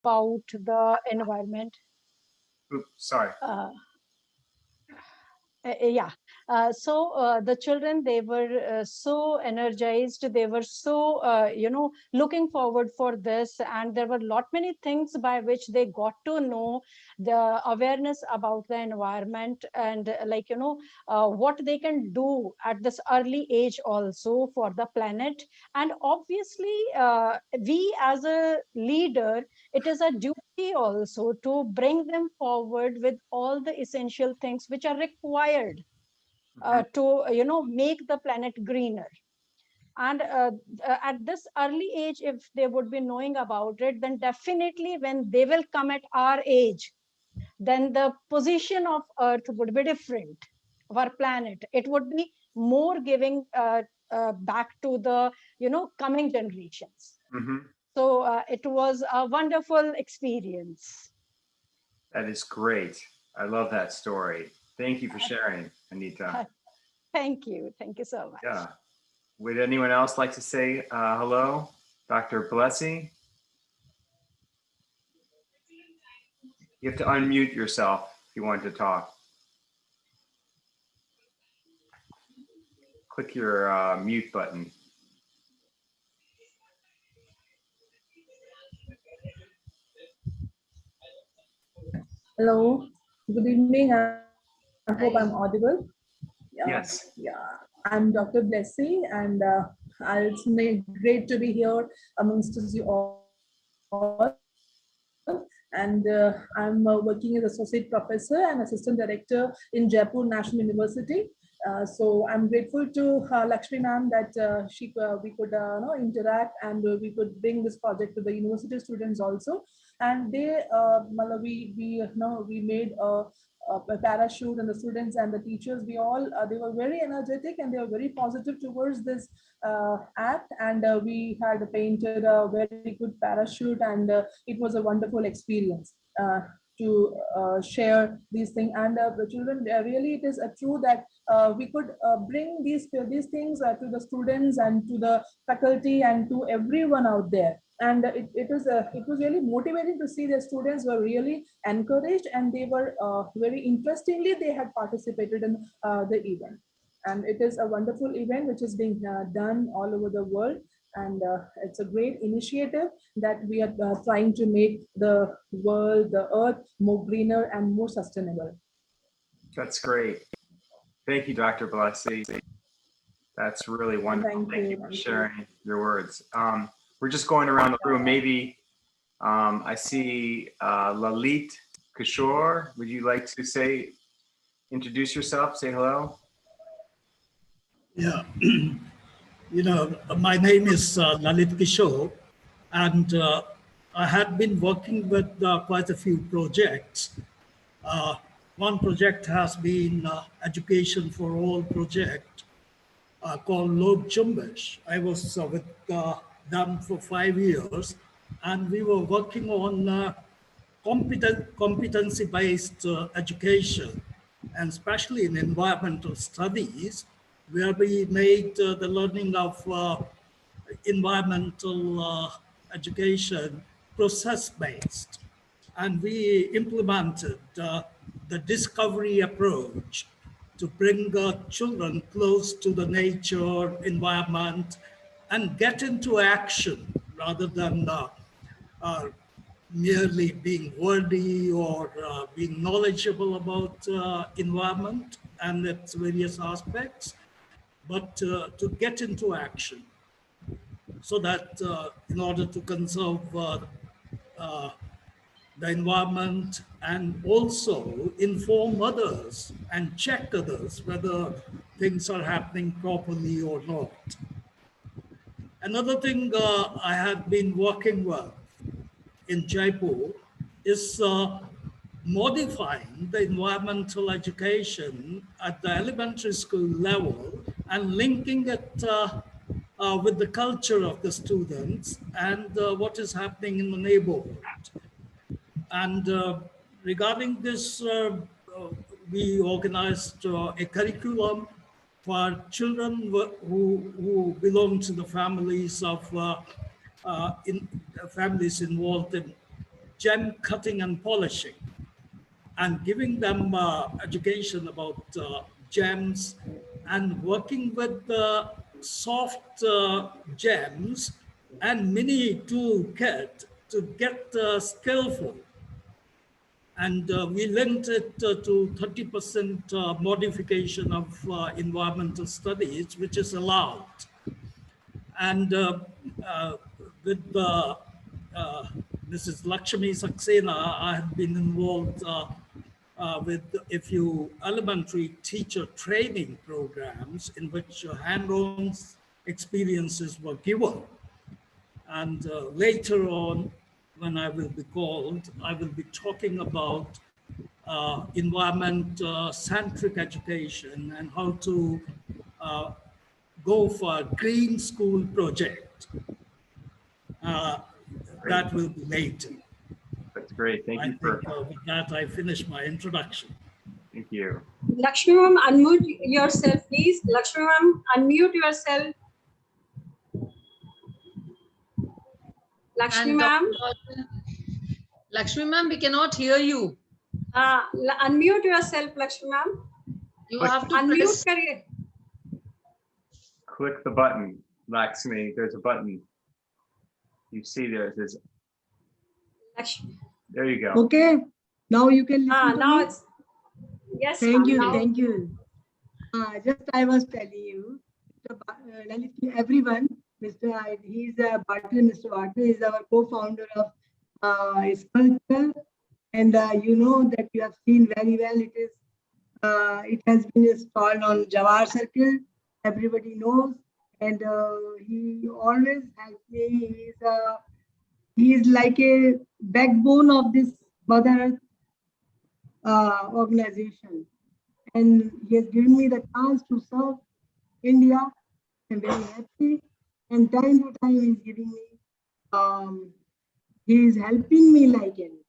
about the environment. Oops, sorry. Uh, yeah. So the children, they were so energized. They were so, looking forward for this. And there were lot many things by which they got to know the awareness about the environment and what they can do at this early age also for the planet. And obviously, we as a leader, it is a duty also to bring them forward with all the essential things which are required Mhm. to make the planet greener. And at this early age, if they would be knowing about it, then definitely when they will come at our age, then the position of earth would be different, of our planet. It would be more giving back to the coming generations. Mhm. So it was a wonderful experience. That is great. I love that story. Thank you for sharing, Anita. Thank you. Thank you so much. Yeah. Would anyone else like to say hello? Dr. Blessy, you have to unmute yourself if you want to talk. Click your mute button. Hello, good evening. I hope I'm audible. Yeah, yeah. Yes. I'm Dr. Blessy, and it's great to be here amongst us you all. And I'm working as associate professor and assistant director in Jaipur National University. So I'm grateful to Lakshmi ma'am that we could interact and we could bring this project to the university students also. And they, we made a parachute, and the students and the teachers, we all they were very energetic and they were very positive towards this act. And we had painted a very good parachute, and it was a wonderful experience. To share these things, and the children, really it is true that we could bring these things to the students and to the faculty and to everyone out there. And it was really motivating to see the students were really encouraged, and they were very interestingly they had participated in the event. And it is a wonderful event which is being done all over the world. And it's a great initiative that we are trying to make the world, the earth, more greener and more sustainable. That's great. Thank you, Dr. Blessy. That's really wonderful. Thank Thank you. you for Thank you. sharing your words. We're just going around the room. Maybe I see Lalit Kishore. Would you like to introduce yourself, say hello? Yeah, my name is Lalit Kishore, and I had been working with quite a few projects. Uh, One project has been Education for All project called Lok Jumbish. I was with them for 5 years, and we were working on competency-based education, and especially in environmental studies, where we made the learning of environmental education process-based. And we implemented the discovery approach to bring children close to the nature, environment, and get into action rather than uh, merely being worthy or being knowledgeable about environment and its various aspects, but to get into action so that in order to conserve uh, the environment and also inform others and check others whether things are happening properly or not. Another thing I have been working with in Jaipur is modifying the environmental education at the elementary school level and linking it with the culture of the students and what is happening in the neighborhood. And regarding this, we organized a curriculum for children who belong to the families of families involved in gem cutting and polishing, and giving them education about gems and working with the soft gems and mini toolkit to get skillful. And we linked it to 30% modification of environmental studies, which is allowed. And with Mrs. Lakshmi Saxena, I have been involved with a few elementary teacher training programs in which hand-on experiences were given. And later on, when I will be called, I will be talking about environment-centric education and how to go for a green school project. That will be later. That's great. Thank I you think for. with that, I finish my introduction. Thank you. Lakshmi ma'am, unmute yourself, please. Lakshmi ma'am, unmute yourself. Lakshmi ma'am. Lakshmi ma'am, we cannot hear you. Unmute yourself, Lakshmi ma'am. You Click- have to Unmute press. kariye. Click the button, Lakshmi. There's a button. You see there, it says, Lakshmi. there you go. Okay, now you can listen to Now me. it's yes. Thank ma'am, you, now- thank you. Just I was telling you, everyone, Mr. He's a Bartley, Mr. Bartley is our co-founder of Sculpture, and you know that you have seen very well. It has been installed on Jawar Circle. Everybody knows, and he always helps me. He is like a backbone of this Mother Earth organization, and he has given me the chance to serve India. I'm very happy, and time to time he's giving me, he is helping me like anything.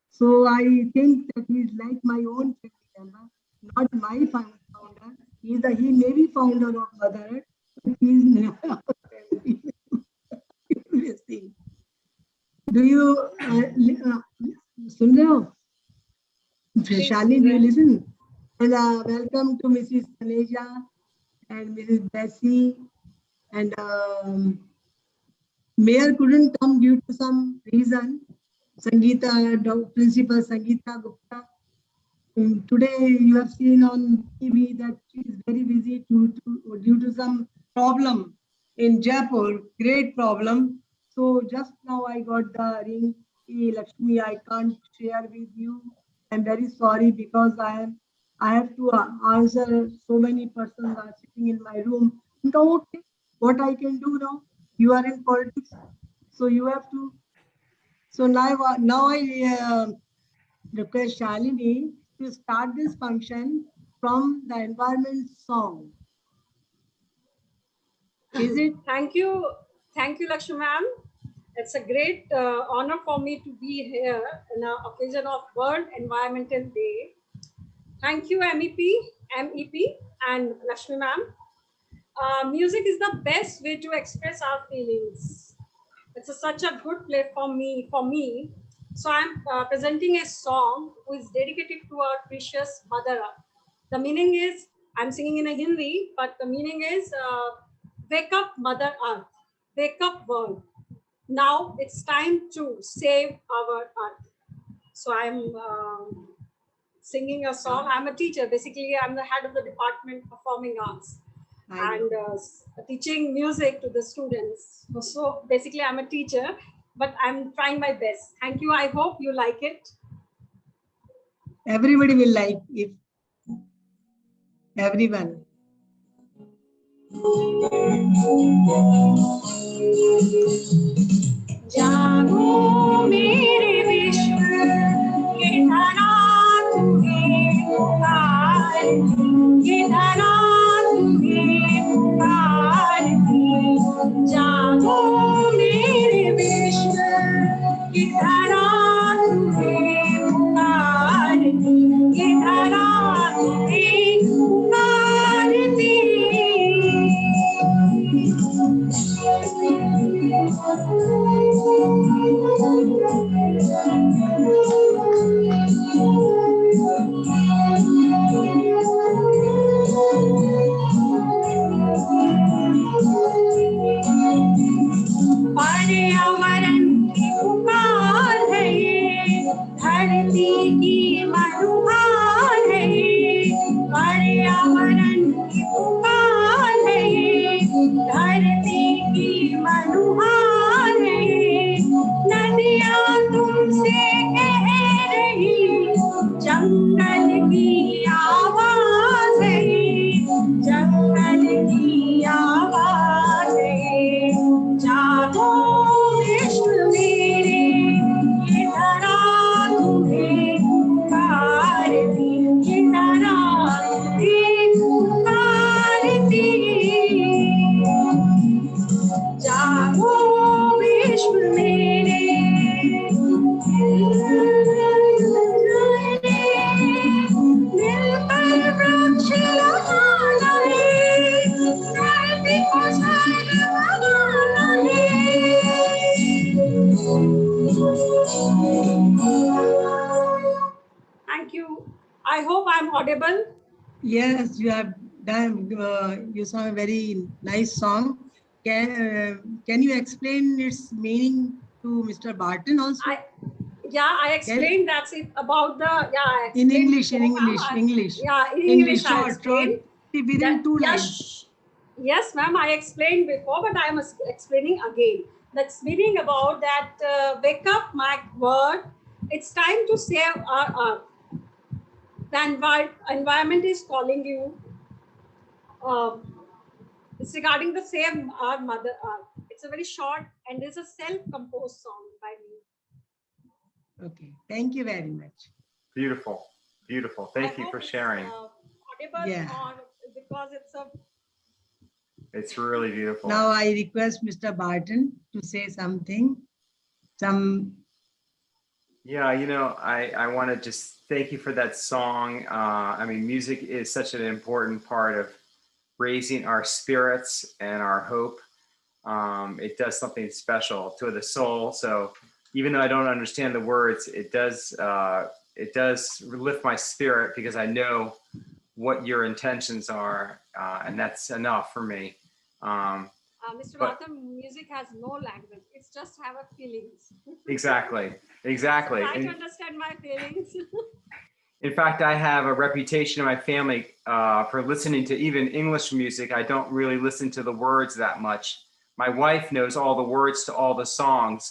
So I think that he's like my own family member, not my founder. He may be founder of Mother Earth, but he's not our family. You see. Do you सुन रहे हो? Shani, do you listen? And welcome to Mrs. Taneja and Mrs. Bessie. And Mayor couldn't come due to some reason. Sangeeta, Principal Sangeeta Gupta. Today you have seen on TV that she is very busy due to some problem in Jaipur, great problem. So just now I got the ring. Hey, Lakshmi, I can't share with you. I'm very sorry because I have to answer so many persons are sitting in my room. Okay, what I can do now? You are in politics, so you have to. So now I request Shalini to start this function from the environment song. Is it? Thank you, Lakshmi ma'am. It's a great honor for me to be here in an occasion of World Environmental Day. Thank you, MEP, and Lakshmi ma'am. Music is the best way to express our feelings. It's such a good platform for me. So I'm presenting a song which is dedicated to our precious Mother Earth. The meaning is, I'm singing in a Hindi, but the meaning is, wake up Mother Earth, wake up world. Now it's time to save our earth. So I'm singing a song. I'm a teacher. Basically, I'm the head of the Department of Performing Arts and teaching music to the students. So basically, I'm a teacher, but I'm trying my best. Thank you. I hope you like it. Everybody will like it. Everyone. जागो मेरे विश्व ये धरा तुम्हें पुकारती, ये धरा तुम्हें पुकारती। जागो मेरे विश्व ये धरा तुम्हें पुकारती, ये धरा तुम्हें पुकारती। धरती की मनुहार है पर्यावरण की पुकार है धरती की मनुहार है नदियाँ तुमसे कह रही जंगल की आवाज है जंगल की आवाज है जागो विश्व मेरे ये धरा तुम्हें पुकारती ये धरा तुम्हें पुकारती जागो विश्व मेरे मिलकर वृक्ष लगाना है धरती को स्वर्ग बनाना है Thank you. I hope I'm audible. Yes, you have done. You sang a very nice song. Can you explain its meaning to Mr. Barton also? I explained that's it about the I In explained English, in before, English, ma'am. English. Yeah, in English, English I short, explained. within that- 2 yeah, lines. Yes, ma'am, I explained before, but I am explaining again. That's meaning about that wake up, my word. It's time to save our earth. The environment is calling you. It's regarding the save our mother earth. It's a very short and it's a self-composed song by me. Okay, thank you very much. Beautiful, beautiful. Thank I you hope for it's, sharing. audible Yeah. or because it's a It's really beautiful. Now I request Mr. Barton to say something. Yeah, you know, I want to just thank you for that song. I mean, music is such an important part of raising our spirits and our hope. It does something special to the soul. So even though I don't understand the words, it does lift my spirit because I know what your intentions are, and that's enough for me. Mr. But- Vatam, music has no language. It's just have a feelings. Exactly. Try to And understand my feelings. in fact, I have a reputation in my family for listening to even English music. I don't really listen to the words that much. My wife knows all the words to all the songs,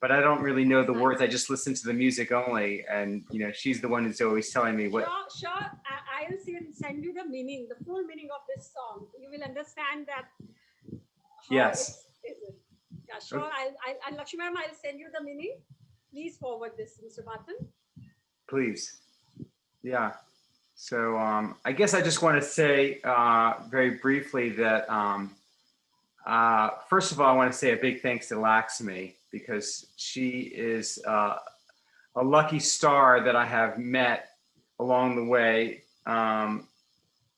but I don't really know the words. I just listen to the music only. And, you know, she's the one who's always telling me what. Sure. I'll send you the meaning, the full meaning of this song. You will understand that. Yes. Yeah, sure. Okay. I'll Lakshmi ma'am, I'll send you the meaning. Please forward this, Mr. Bhattan. Please. Yeah. So I guess I just want to say very briefly that first of all, I want to say a big thanks to Laxmi because she is a lucky star that I have met along the way.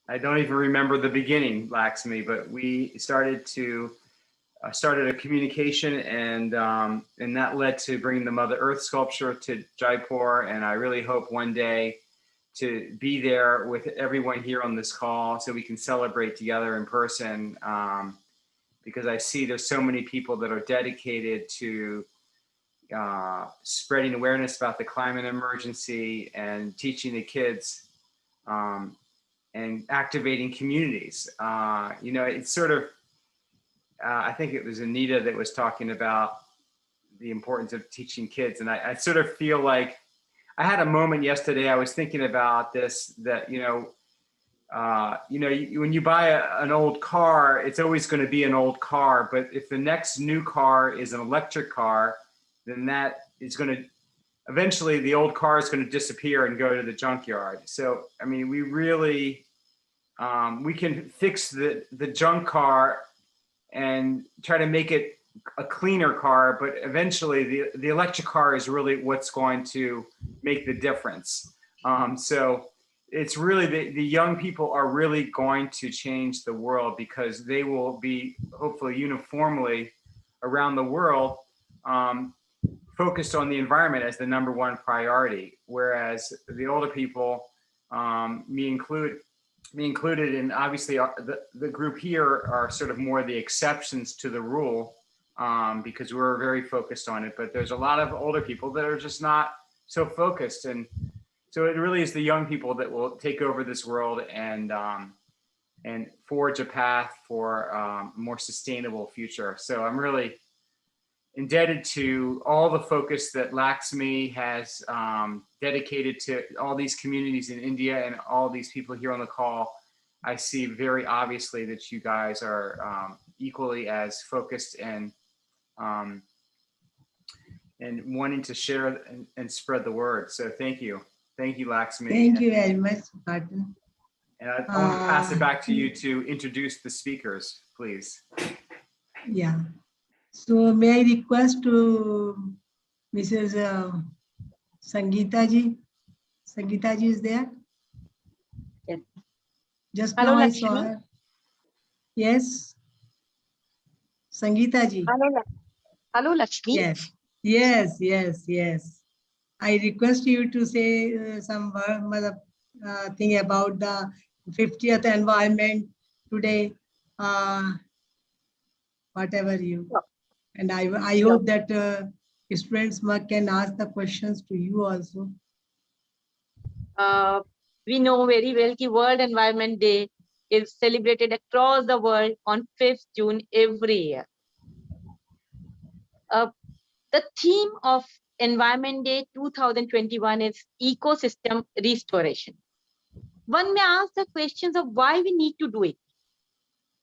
I don't even remember the beginning, Laxmi, but we started a communication, and that led to bringing the Mother Earth sculpture to Jaipur. And I really hope one day to be there with everyone here on this call so we can celebrate together in person, because I see there's so many people that are dedicated to spreading awareness about the climate emergency and teaching the kids and activating communities. You know, it's sort of, I think it was Anita that was talking about the importance of teaching kids. And I sort of feel like I had a moment yesterday, I was thinking about this, that, when you buy an old car, it's always going to be an old car. But if the next new car is an electric car, then that is going to, eventually the old car is going to disappear and go to the junkyard. So, I mean, we really, we can fix the junk car and try to make it a cleaner car, but eventually the electric car is really what's going to make the difference. So it's really the young people are really going to change the world because they will be hopefully uniformly around the world focused on the environment as the #1 priority, whereas the older people, me included, and obviously the group here are sort of more the exceptions to the rule, because we're very focused on it. But there's a lot of older people that are just not so focused. And so it really is the young people that will take over this world and forge a path for a more sustainable future. So I'm really indebted to all the focus that Laxmi has dedicated to all these communities in India and all these people here on the call. I see very obviously that you guys are equally as focused and wanting to share and spread the word. So thank you. Thank you, Laxmi. Thank you very much, Barton. And I want to pass it back to you to introduce the speakers, please. Yeah. So may I request to Mrs. Sangeeta ji? Sangeeta ji is there? Yes. Just Hello, now I Lakshmi. saw her. Yes. Sangeeta ji. Hello, Lakshmi. Yes. Yes, yes, yes. I request you to say some thing about the 50th environment today, whatever you. And I hope that students can ask the questions to you also. We know very well that World Environment Day is celebrated across the world on 5th June every year. The theme of Environment Day 2021 is ecosystem restoration. One may ask the questions of why we need to do it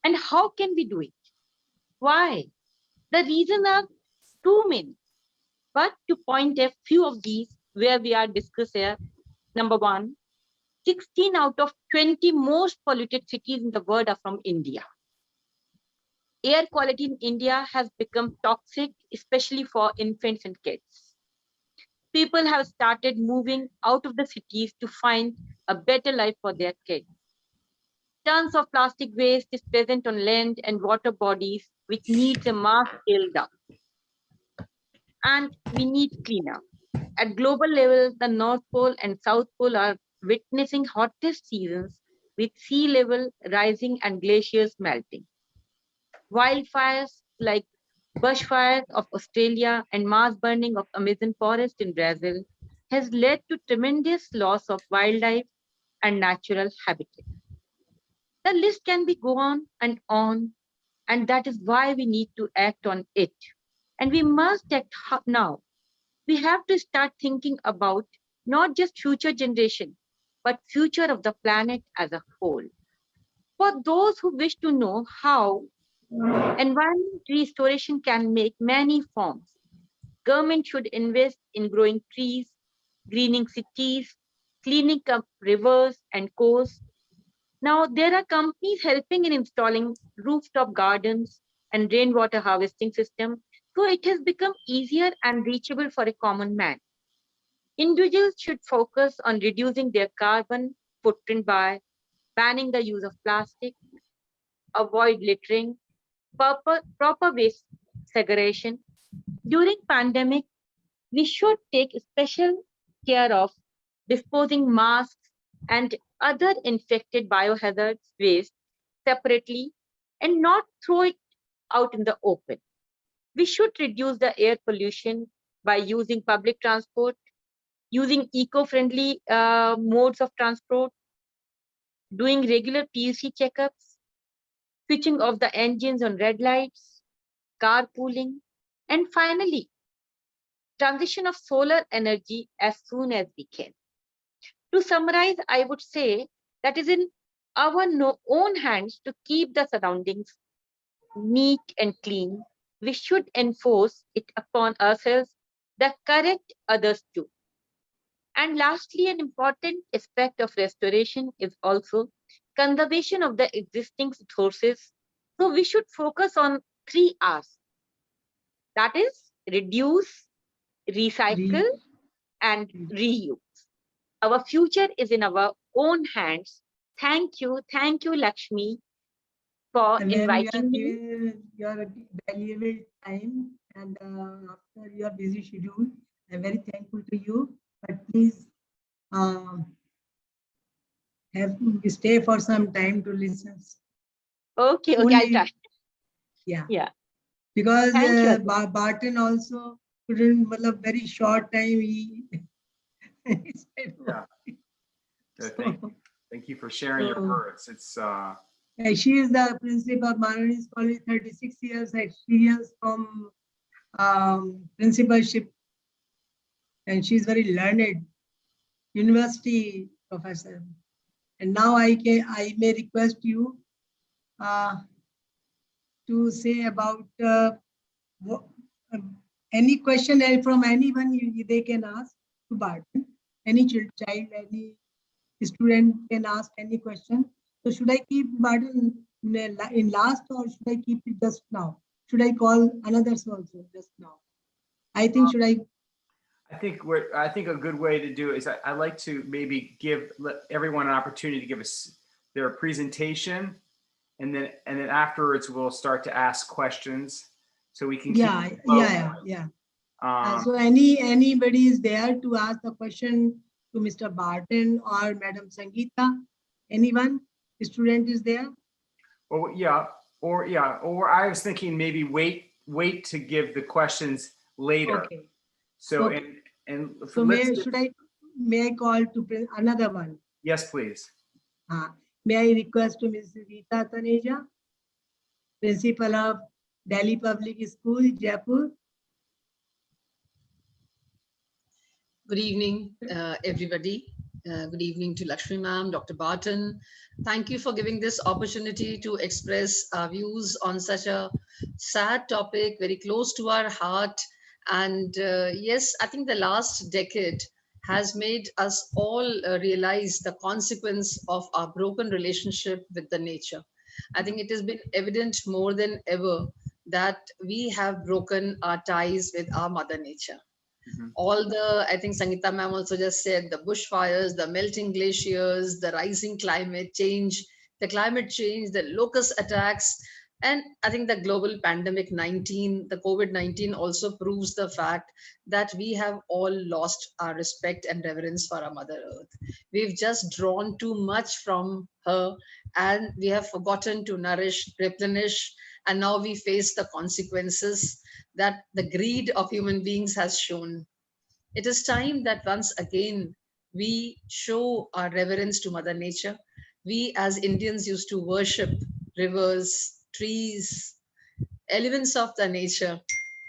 and how can we do it? Why? The reasons are too many, but to point a few of these where we are discussing here. Number one, 16 out of 20 most polluted cities in the world are from India. Air quality in India has become toxic, especially for infants and kids. People have started moving out of the cities to find a better life for their kids. Tons of plastic waste is present on land and water bodies, which needs a mass scale down. And we need cleanup. At global level, the North Pole and South Pole are witnessing hottest seasons with sea level rising and glaciers melting. Wildfires like bushfires of Australia and mass burning of Amazon forest in Brazil has led to tremendous loss of wildlife and natural habitat. The list can be go on, and that is why we need to act on it. And we must act now. We have to start thinking about not just future generation, but future of the planet as a whole. For those who wish to know how environment restoration can make many forms, government should invest in growing trees, greening cities, cleaning up rivers and coasts. Now, there are companies helping in installing rooftop gardens and rainwater harvesting systems, so it has become easier and reachable for a common man. Individuals should focus on reducing their carbon footprint by banning the use of plastic, avoid littering, proper waste segregation. During pandemic, we should take special care of disposing masks and other infected biohazard waste separately and not throw it out in the open. We should reduce the air pollution by using public transport, using eco-friendly modes of transport, doing regular PUC checkups, switching off the engines on red lights, carpooling, and finally, transition of solar energy as soon as we can. To summarize, I would say that is in our own hands to keep the surroundings neat and clean. We should enforce it upon ourselves that correct others too. And lastly, an important aspect of restoration is also conservation of the existing resources. So we should focus on 3 R's. That is reduce, recycle, and reuse. Our future is in our own hands. Thank you, Lakshmi, for inviting me. Your valuable time and after your busy schedule, I'm very thankful to you. But please stay for some time to listen. Okay, I'll try. Yeah. Because Barton also couldn't, very short time, he He said, Yeah. So so, thank you for sharing your so, words. It's she is the principal of Maharani's College, 36 years experience from principalship, and she's very learned university professor. And now I may request you uh, to say about wha- any question from anyone they can ask to Barton. Any child, any student can ask any question. So should I keep Barton in last, or should I keep it just now? Should I call another also just now? I think should I? I think a good way to do it is I like to maybe let everyone an opportunity to give us their presentation, and then afterwards we'll start to ask questions, so we can keep Yeah, it flow yeah, going. yeah. Um, So anybody is there to ask a question to Mr. Barton or Madam Sangeeta? Anyone? Student is there? or I was thinking maybe wait to give the questions later. Okay. So Okay. and So let's may I call to another one? yes, please. May I request to Ms. Rita Taneja, Principal of Delhi Public School, Jaipur? Good evening, everybody. Good evening to Lakshmi ma'am, Dr. Barton. Thank you for giving this opportunity to express our views on such a sad topic, very close to our heart. And yes, I think the last decade has made us all realize the consequence of our broken relationship with the nature. I think it has been evident more than ever that we have broken our ties with our mother nature. All the, I think Sangeeta ma'am also just said, the bushfires, the melting glaciers, the rising climate change, the locust attacks, and I think the global pandemic 19, the COVID-19 also proves the fact that we have all lost our respect and reverence for our Mother Earth. We've just drawn too much from her, and we have forgotten to nourish, replenish, and now we face the consequences that the greed of human beings has shown. It is time that once again we show our reverence to Mother Nature. We as Indians used to worship rivers, trees, elements of the nature,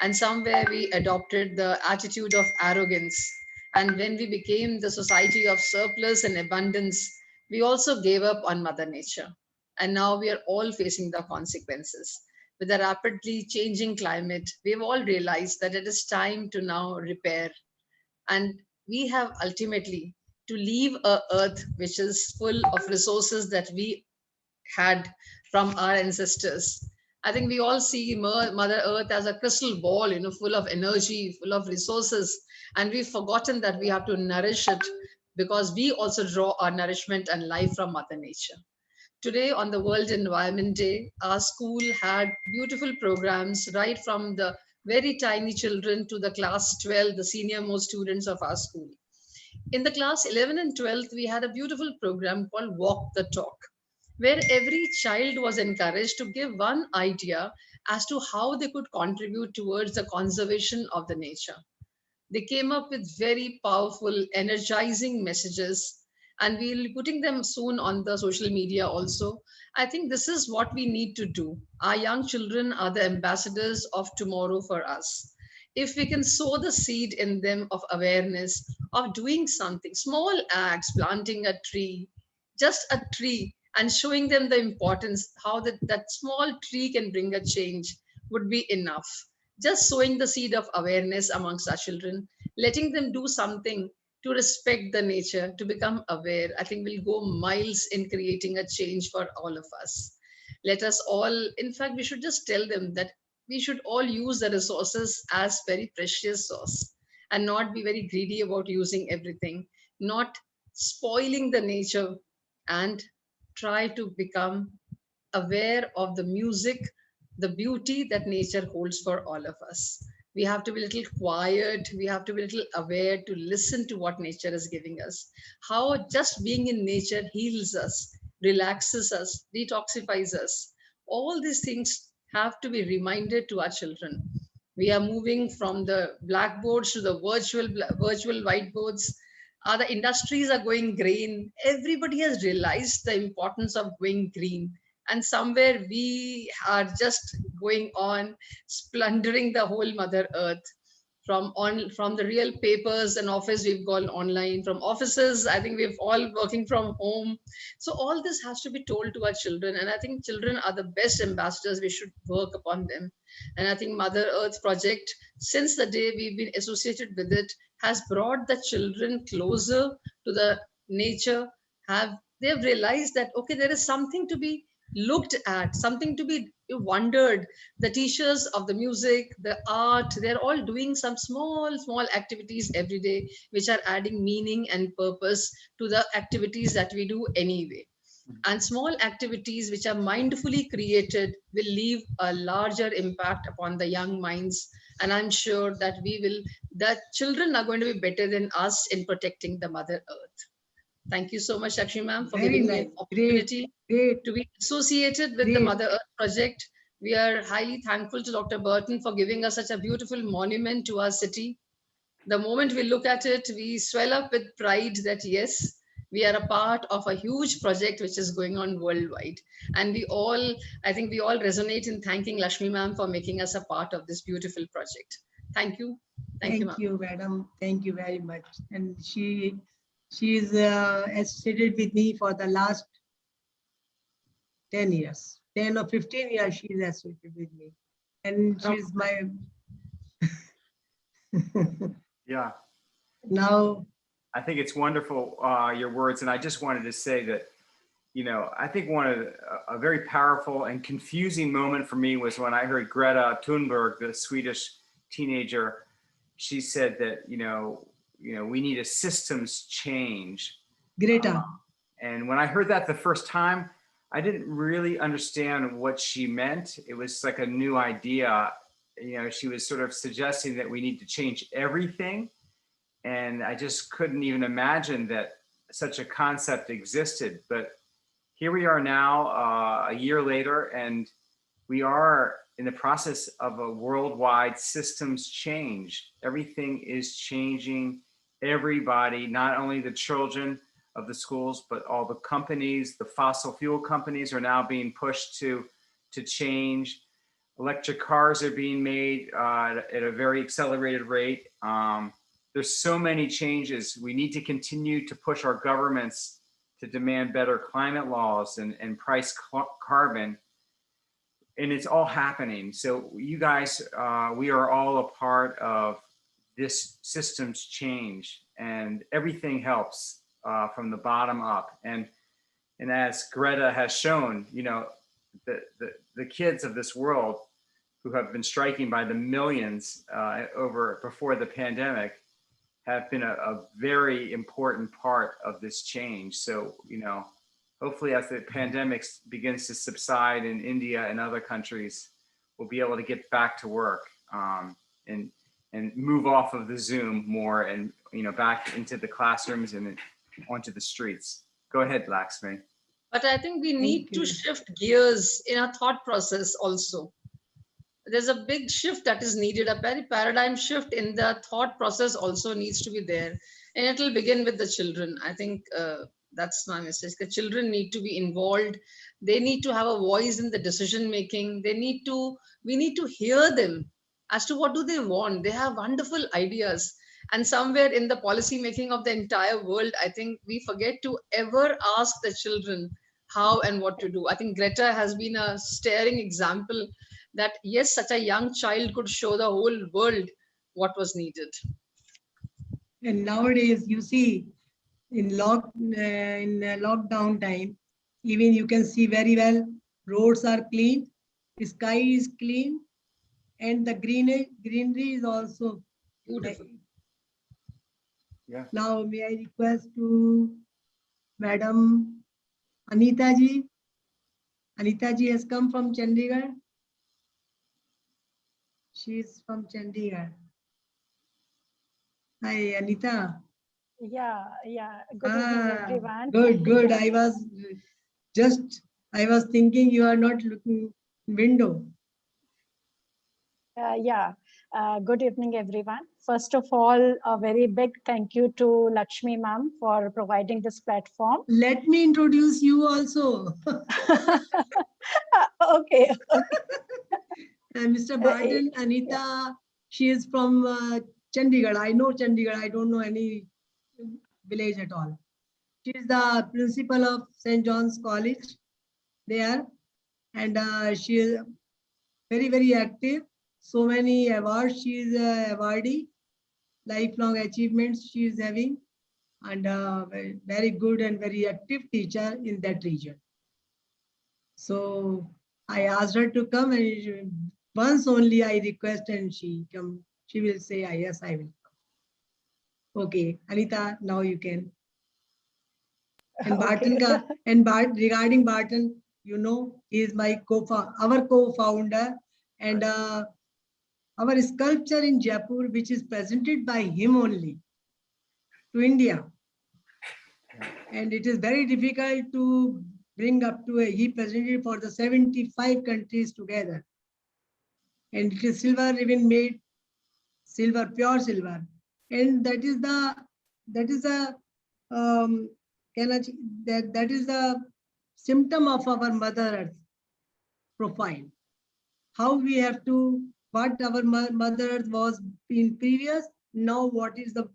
and somewhere we adopted the attitude of arrogance. And when we became the society of surplus and abundance, we also gave up on Mother Nature. And now we are all facing the consequences. With the rapidly changing climate, we've all realized that it is time to now repair, and we have ultimately to leave a earth which is full of resources that we had from our ancestors. I think we all see Mother Earth as a crystal ball, full of energy, full of resources, and we've forgotten that we have to nourish it, because we also draw our nourishment and life from Mother Nature. Today, on the World Environment Day, our school had beautiful programs right from the very tiny children to the class 12, the senior most students of our school. In the class 11 and 12th, we had a beautiful program called Walk the Talk, where every child was encouraged to give one idea as to how they could contribute towards the conservation of the nature. They came up with very powerful, energizing messages, and we'll be putting them soon on the social media also. I think this is what we need to do. Our young children are the ambassadors of tomorrow for us. If we can sow the seed in them of awareness, of doing something, small acts, planting a tree, just a tree, and showing them the importance, how that small tree can bring a change, would be enough. Just sowing the seed of awareness amongst our children, letting them do something to respect the nature, to become aware, I think will go miles in creating a change for all of us. Let us all, in fact, we should just tell them that we should all use the resources as very precious source, and not be very greedy about using everything, not spoiling the nature, and try to become aware of the music, the beauty that nature holds for all of us. We have to be a little quiet. We have to be a little aware to listen to what nature is giving us. How just being in nature heals us, relaxes us, detoxifies us. All these things have to be reminded to our children. We are moving from the blackboards to the virtual whiteboards. The industries are going green. Everybody has realized the importance of going green. And somewhere we are just going on splundering the whole Mother Earth. From the real papers and office, we've gone online. From offices, I think we've all working from home. So all this has to be told to our children. And I think children are the best ambassadors. We should work upon them. And I think Mother Earth Project, since the day we've been associated with it, has brought the children closer to the nature. They've realized that, okay, there is something to be looked at, something to be wondered. The teachers of the music, the art, they're all doing some small activities every day, which are adding meaning and purpose to the activities that we do anyway. And small activities which are mindfully created will leave a larger impact upon the young minds. And I'm sure that the children are going to be better than us in protecting the Mother Earth. Thank you so much, Lakshmi ma'am, for Very giving me nice. an opportunity Great. to be associated with the Great. Mother Earth Project. We are highly thankful to Dr. Burton for giving us such a beautiful monument to our city. The moment we look at it, we swell up with pride that yes, we are a part of a huge project which is going on worldwide. And I think we all resonate in thanking Lakshmi ma'am for making us a part of this beautiful project. Thank you. Thank you, ma'am. Thank you, madam. Thank you very much. And she is associated with me for the last 10 years. 10 or 15 years she is associated with me. And she's my Yeah. now. I think it's wonderful, your words. And I just wanted to say that, I think a very powerful and confusing moment for me was when I heard Greta Thunberg, the Swedish teenager. She said that, we need a systems change. Greta. And when I heard that the first time, I didn't really understand what she meant. It was like a new idea. She was sort of suggesting that we need to change everything. And I just couldn't even imagine that such a concept existed. But here we are now, a year later, and we are in the process of a worldwide systems change. Everything is changing. Everybody, not only the children of the schools, but all the companies, the fossil fuel companies are now being pushed to change. Electric cars are being made at a very accelerated rate. There's so many changes. We need to continue to push our governments to demand better climate laws and price carbon. And it's all happening. So you guys, we are all a part of this systems change, and everything helps from the bottom up. And as Greta has shown, the kids of this world who have been striking by the millions before the pandemic have been a very important part of this change. So, hopefully as the pandemic begins to subside in India and other countries, we'll be able to get back to work and move off of the Zoom more and, back into the classrooms and onto the streets. Go ahead, Lakshmi. But I think we need to shift gears in our thought process also. There's a big shift that is needed. A very paradigm shift in the thought process also needs to be there. And it will begin with the children. I think that's my message. The children need to be involved. They need to have a voice in the decision making. We need to hear them as to what do they want. They have wonderful ideas. And somewhere in the policy making of the entire world, I think we forget to ever ask the children how and what to do. I think Greta has been a staring example that yes, such a young child could show the whole world what was needed. And nowadays, you see, in lockdown time, even you can see very well, roads are clean, the sky is clean, and the greenery is also beautiful. Yeah. Now, may I request to Madam Anita ji. Anita ji has come from Chandigarh. She is from Chandigarh. Hi, Anita. Yeah. Good evening, everyone. Good. Yeah. I was thinking you are not looking window. Yeah. Good evening, everyone. First of all, a very big thank you to Lakshmi ma'am for providing this platform. Let me introduce you also. Okay. Mr. Barton, Anita, Yeah. she is from Chandigarh. I know Chandigarh. I don't know any village at all. She is the principal of St. John's College there, and she is very, very active. So many awards. She is a awardee, lifelong achievements she is having, and very, very good and very active teacher in that region. So I asked her to come, and once only I request, and she come. She will say, yes, I will come. Okay, Anita, now you can. And Barton Okay. and regarding Barton, you know, he is my our co-founder, and our sculpture in Jaipur, which is presented by him only to India. And it is very difficult to bring up to he presented for the 75 countries together. And it is silver, even made silver, pure silver. And that is a that is the symptom of our Mother Earth profile. How we have to, what our Mother Earth was in previous, now what is the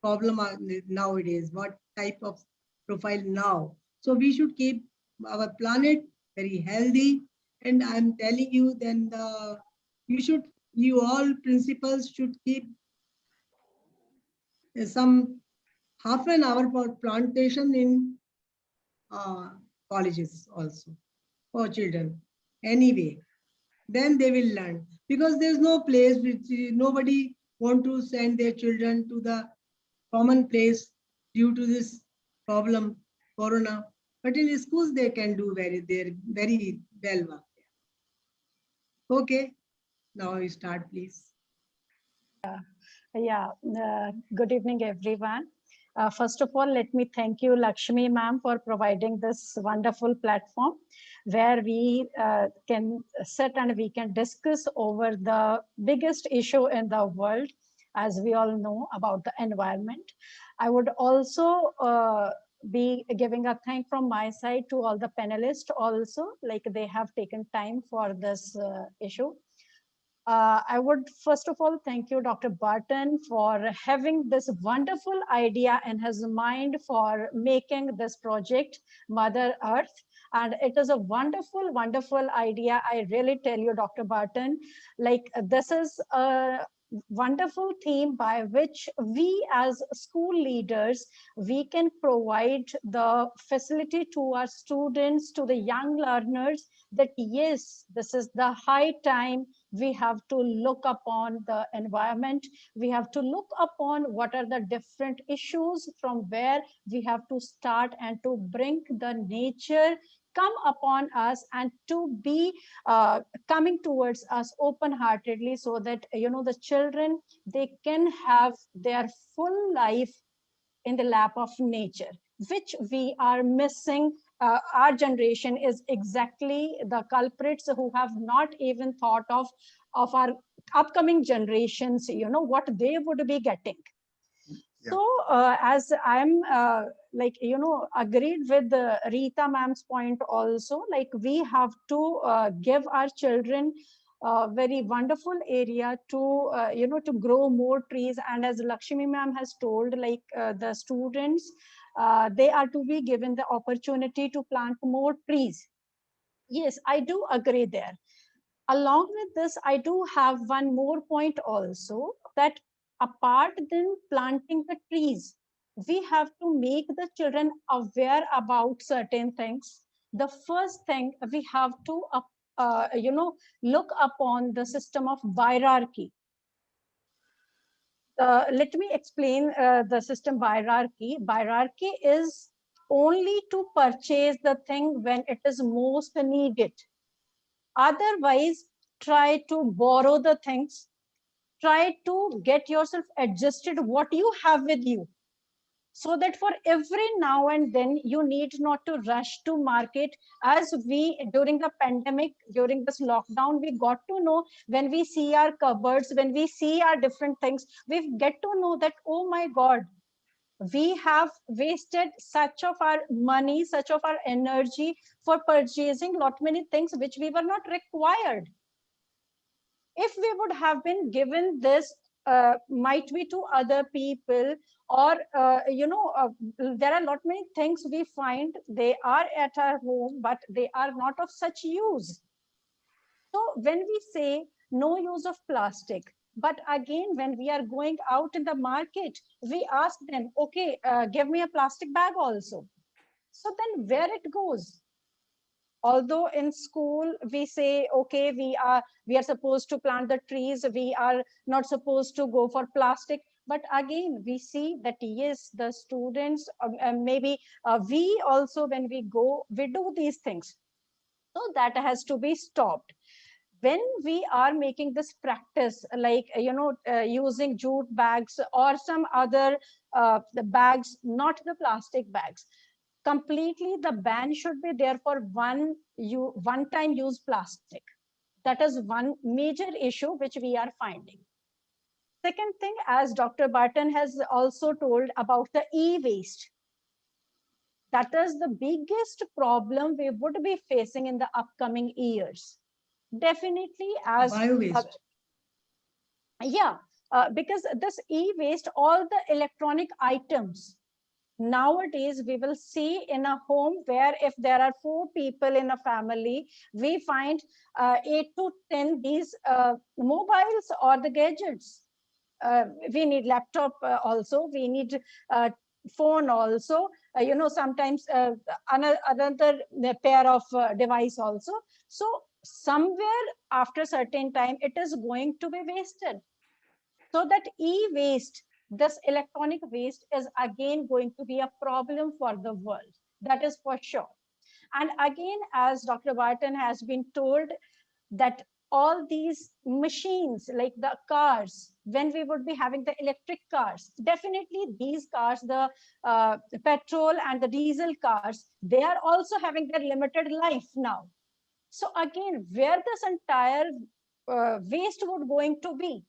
problem nowadays, what type of profile now. So we should keep our planet very healthy. And I'm telling you, then you all principals should keep some half an hour for plantation in colleges also for children. Anyway, then they will learn, because there's no place which nobody want to send their children to the common place due to this problem, corona. But in schools, they can do very well work there. Okay, now you start, please. Yeah. Good evening, everyone. First of all, let me thank you, Lakshmi ma'am, for providing this wonderful platform where we can sit and we can discuss over the biggest issue in the world, as we all know, about the environment. I would also be giving a thank from my side to all the panelists also, like they have taken time for this issue. I would first of all thank you, Dr. Barton, for having this wonderful idea in his mind for making this project, Mother Earth. And it is a wonderful, wonderful idea. I really tell you, Dr. Barton, like this is a wonderful theme by which we as school leaders, we can provide the facility to our students, to the young learners, that yes, this is the high time we have to look upon the environment. We have to look upon what are the different issues from where we have to start and to bring the nature come upon us and to be coming towards us open-heartedly, so that the children, they can have their full life in the lap of nature, which we are missing. Our generation is exactly the culprits who have not even thought of our upcoming generations, what they would be getting. Yeah. So as I'm agreed with Rita ma'am's point also, like we have to give our children a very wonderful area to to grow more trees. And as Lakshmi ma'am has told, like the students, they are to be given the opportunity to plant more trees. Yes, I do agree there. Along with this, I do have one more point also, that apart than planting the trees, we have to make the children aware about certain things. The first thing, we have to look upon the system of hierarchy. Let me explain the system hierarchy. Hierarchy is only to purchase the thing when it is most needed. Otherwise, try to borrow the things, try to get yourself adjusted what you have with you. so that for every now and then you need not to rush to market. As we during the pandemic, during this lockdown, we got to know, when we see our cupboards, when we see our different things, we get to know that, oh my God, we have wasted such of our money, such of our energy for purchasing lot many things which we were not required. If we would have been given this, might be to other people, or there are lot many things we find they are at our home but they are not of such use. So when we say no use of plastic, but again when we are going out in the market, we ask them, okay, give me a plastic bag also. So then where it goes? Although in school we say, okay, we are supposed to plant the trees, we are not supposed to go for plastic, but again we see that yes, the students, maybe we also, when we go, we do these things. So that has to be stopped. When we are making this practice, like using jute bags or some other the bags, not the plastic bags, completely the ban should be there for one time use plastic. That is one major issue which we are finding. Second thing, as Dr. Barton has also told about the e-waste, that is the biggest problem we would be facing in the upcoming years. Definitely, as Bio-waste. yeah, because this e-waste, all the electronic items, nowadays we will see in a home where if there are 4 people in a family, we find 8 to 10 these mobiles or the gadgets. We need laptop also, we need phone also, sometimes another pair of device also. So somewhere after certain time it is going to be wasted. So that e-waste, this electronic waste, is again going to be a problem for the world. That is for sure. And again, as Dr. Barton has been told, that all these machines, like the cars, when we would be having the electric cars, definitely these cars, the petrol and the diesel cars, they are also having their limited life now. So again, where this entire waste would going to be?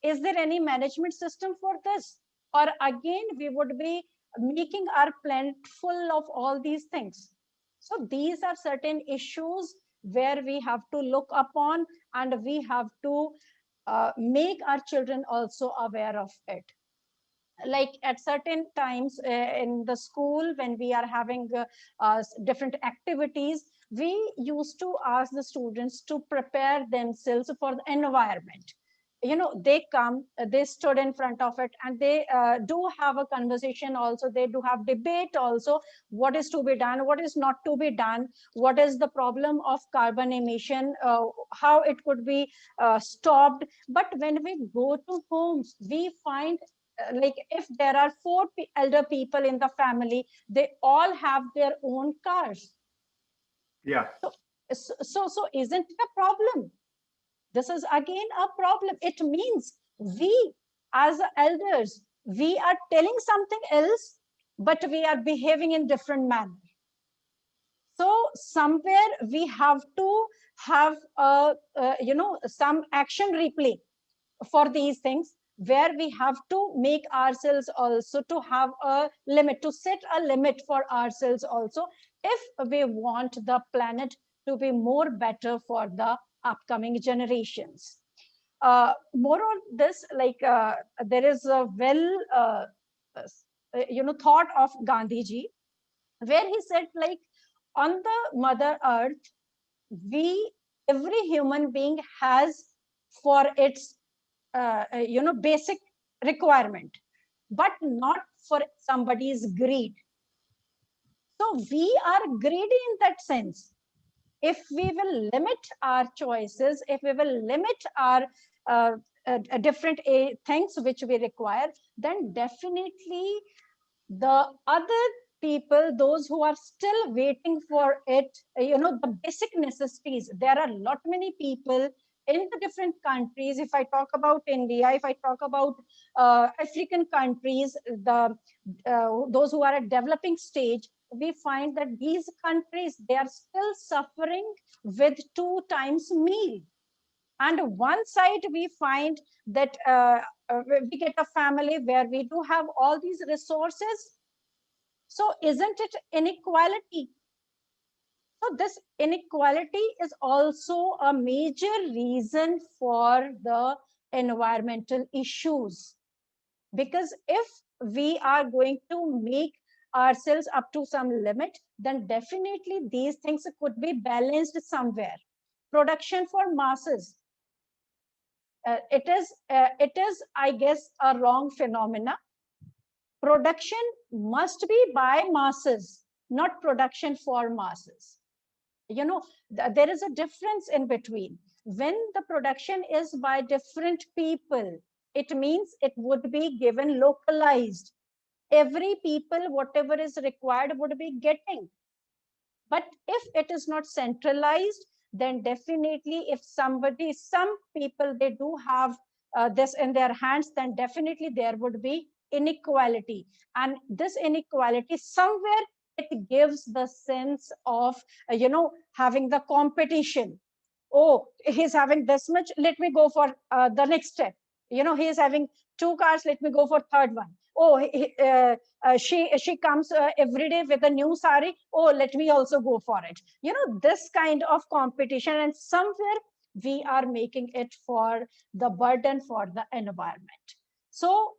Is there any management system for this? Or again, we would be making our planet full of all these things. So these are certain issues where we have to look upon, and we have to make our children also aware of it. Like at certain times in the school, when we are having different activities, we used to ask the students to prepare themselves for the environment. They come, they stood in front of it, and they do have a conversation also, they do have debate also, what is to be done, what is not to be done, what is the problem of carbon emission, how it could be stopped. But when we go to homes, we find like if there are 4 elder people in the family, they all have their own cars. Yeah. So isn't it a problem? This is again a problem. It means we as elders, we are telling something else, but we are behaving in different manner. So somewhere we have to have some action replay for these things, where we have to make ourselves also to have a limit, to set a limit for ourselves also, if we want the planet to be more better for the upcoming generations. More on this, like there is a thought of Gandhiji, where he said, like, on the mother earth, we, every human being has for its basic requirement, but not for somebody's greed. So we are greedy in that sense. If we will limit our choices, if we will limit our different things which we require, then definitely the other people, those who are still waiting for it, the basic necessities, there are lot many people in the different countries, if I talk about India, if I talk about African countries, those who are at developing stage, we find that these countries, they are still suffering with 2 times meal. And one side we find that we get a family where we do have all these resources. So isn't it inequality? So this inequality is also a major reason for the environmental issues. Because if we are going to make ourselves up to some limit, then definitely these things could be balanced somewhere. Production for masses. It is, I guess, a wrong phenomena. Production must be by masses, not production for masses. You know, there is a difference in between. When the production is by different people, it means it would be given localized. Every people, whatever is required, would be getting. But if it is not centralized, then definitely if some people, they do have this in their hands, then definitely there would be inequality. And this inequality somewhere, it gives the sense of, having the competition. Oh, he's having this much, let me go for the next step. He is having 2 cars, let me go for third one. Oh, she comes every day with a new sari. Oh, let me also go for it. This kind of competition, and somewhere we are making it for the burden for the environment. So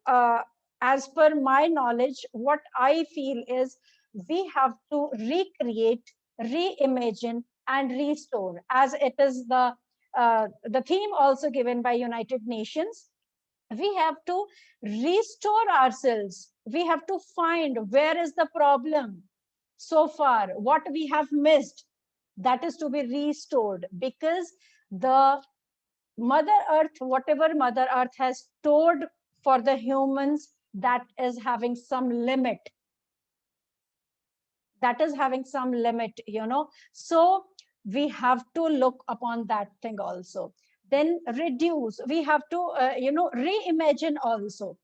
as per my knowledge, what I feel is we have to recreate, reimagine, and restore, as it is the theme also given by United Nations. We have to restore ourselves. We have to find where is the problem so far, what we have missed, that is to be restored. Because the Mother Earth, whatever Mother Earth has stored for the humans, that is having some limit. That is having some limit. So we have to look upon that thing also. Then reduce, we have to reimagine also.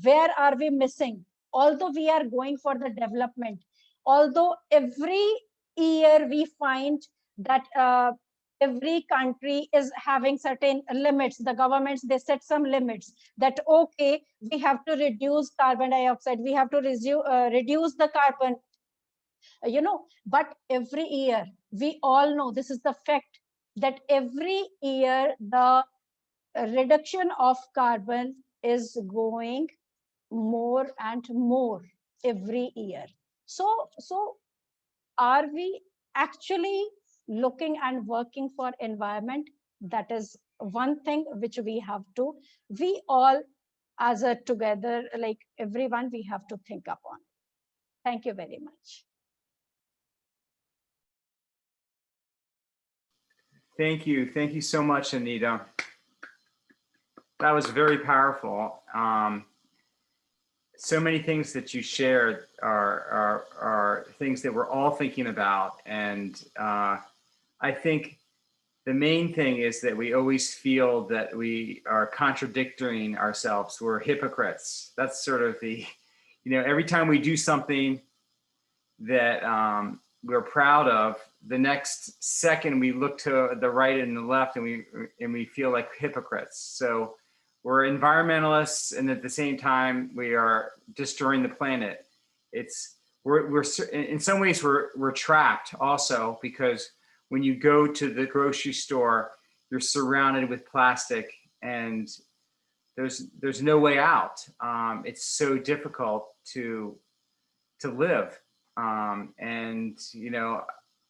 Where are we missing? Although we are going for the development, although every year we find that every country is having certain limits, the governments, they set some limits, that okay, we have to reduce carbon dioxide, we have to reduce the carbon, but every year, we all know, this is the fact, that every year the reduction of carbon is going more and more every year. So are we actually looking and working for environment? That is one thing which we all, as a together, like everyone, we have to think upon. Thank you very much. Thank you. Thank you so much, Anita. That was very powerful. So many things that you shared are things that we're all thinking about. And I think the main thing is that we always feel that we are contradicting ourselves. We're hypocrites. That's sort of the, every time we do something that we're proud of, the next second we look to the right and the left, and we feel like hypocrites. So we're environmentalists, and at the same time we are destroying the planet. We're in some ways we're trapped also, because when you go to the grocery store, you're surrounded with plastic, and there's no way out. It's so difficult to live. And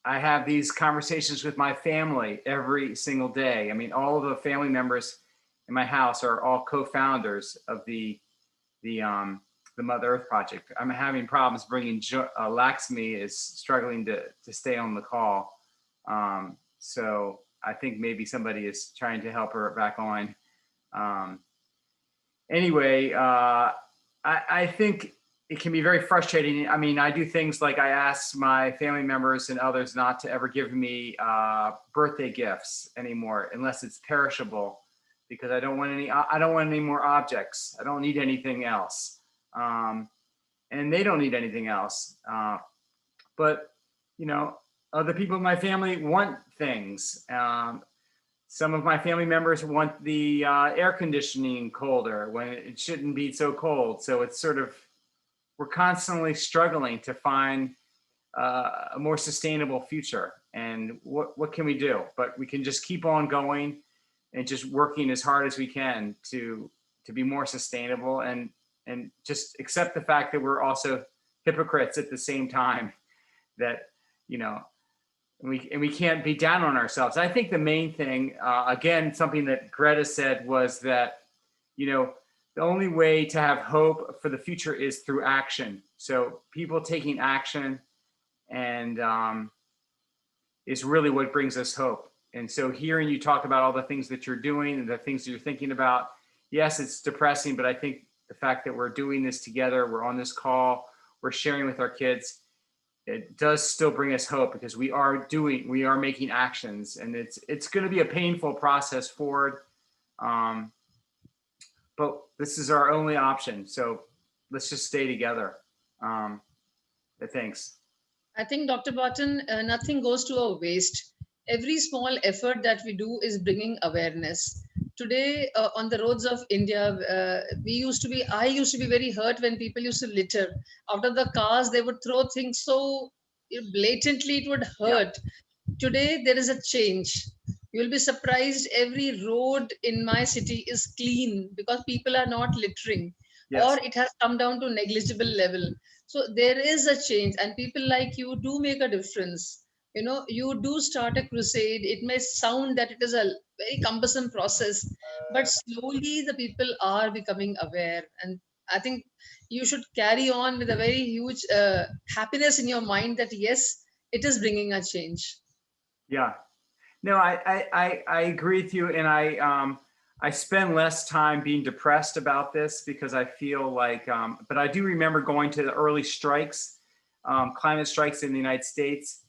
I have these conversations with my family every single day. I mean, all of the family members in my house are all co-founders of the Mother Earth Project. I'm having problems bringing Laxmi is struggling to stay on the call. So I think maybe somebody is trying to help her back on. Anyway, I think it can be very frustrating. I mean, I do things like I ask my family members and others not to ever give me birthday gifts anymore unless it's perishable, because I don't want any more objects. I don't need anything else. And they don't need anything else. But, you know, other people in my family want things. Some of my family members want the air conditioning colder when it shouldn't be so cold. So it's sort of, we're constantly struggling to find a more sustainable future. And what can we do? But we can just keep on going and just working as hard as we can to be more sustainable, and just accept the fact that we're also hypocrites at the same time, that, you know, we can't be down on ourselves. I think the main thing, again, something that Greta said was that, you know, the only way to have hope for the future is through action. So people taking action and is really what brings us hope. And so hearing you talk about all the things that you're doing and the things that you're thinking about, yes, it's depressing, but I think the fact that we're doing this together, we're on this call, we're sharing with our kids, it does still bring us hope, because we are making actions, and it's going to be a painful process forward. But this is our only option. So let's just stay together. Thanks. I think, Dr. Barton, nothing goes to a waste. Every small effort that we do is bringing awareness. Today, on the roads of India, I used to be very hurt when people used to litter. Out of the cars, they would throw things so blatantly it would hurt. Yeah. Today, there is a change. You'll be surprised, every road in my city is clean because people are not littering. Yes. Or it has come down to negligible level. So there is a change, and people like you do make a difference. You know, you do start a crusade. It may sound that it is a very cumbersome process, but slowly the people are becoming aware. And I think you should carry on with a very huge happiness in your mind that yes, it is bringing a change. Yeah, no, I agree with you. And I spend less time being depressed about this, because I feel like, but I do remember going to the early strikes, climate strikes in the United States,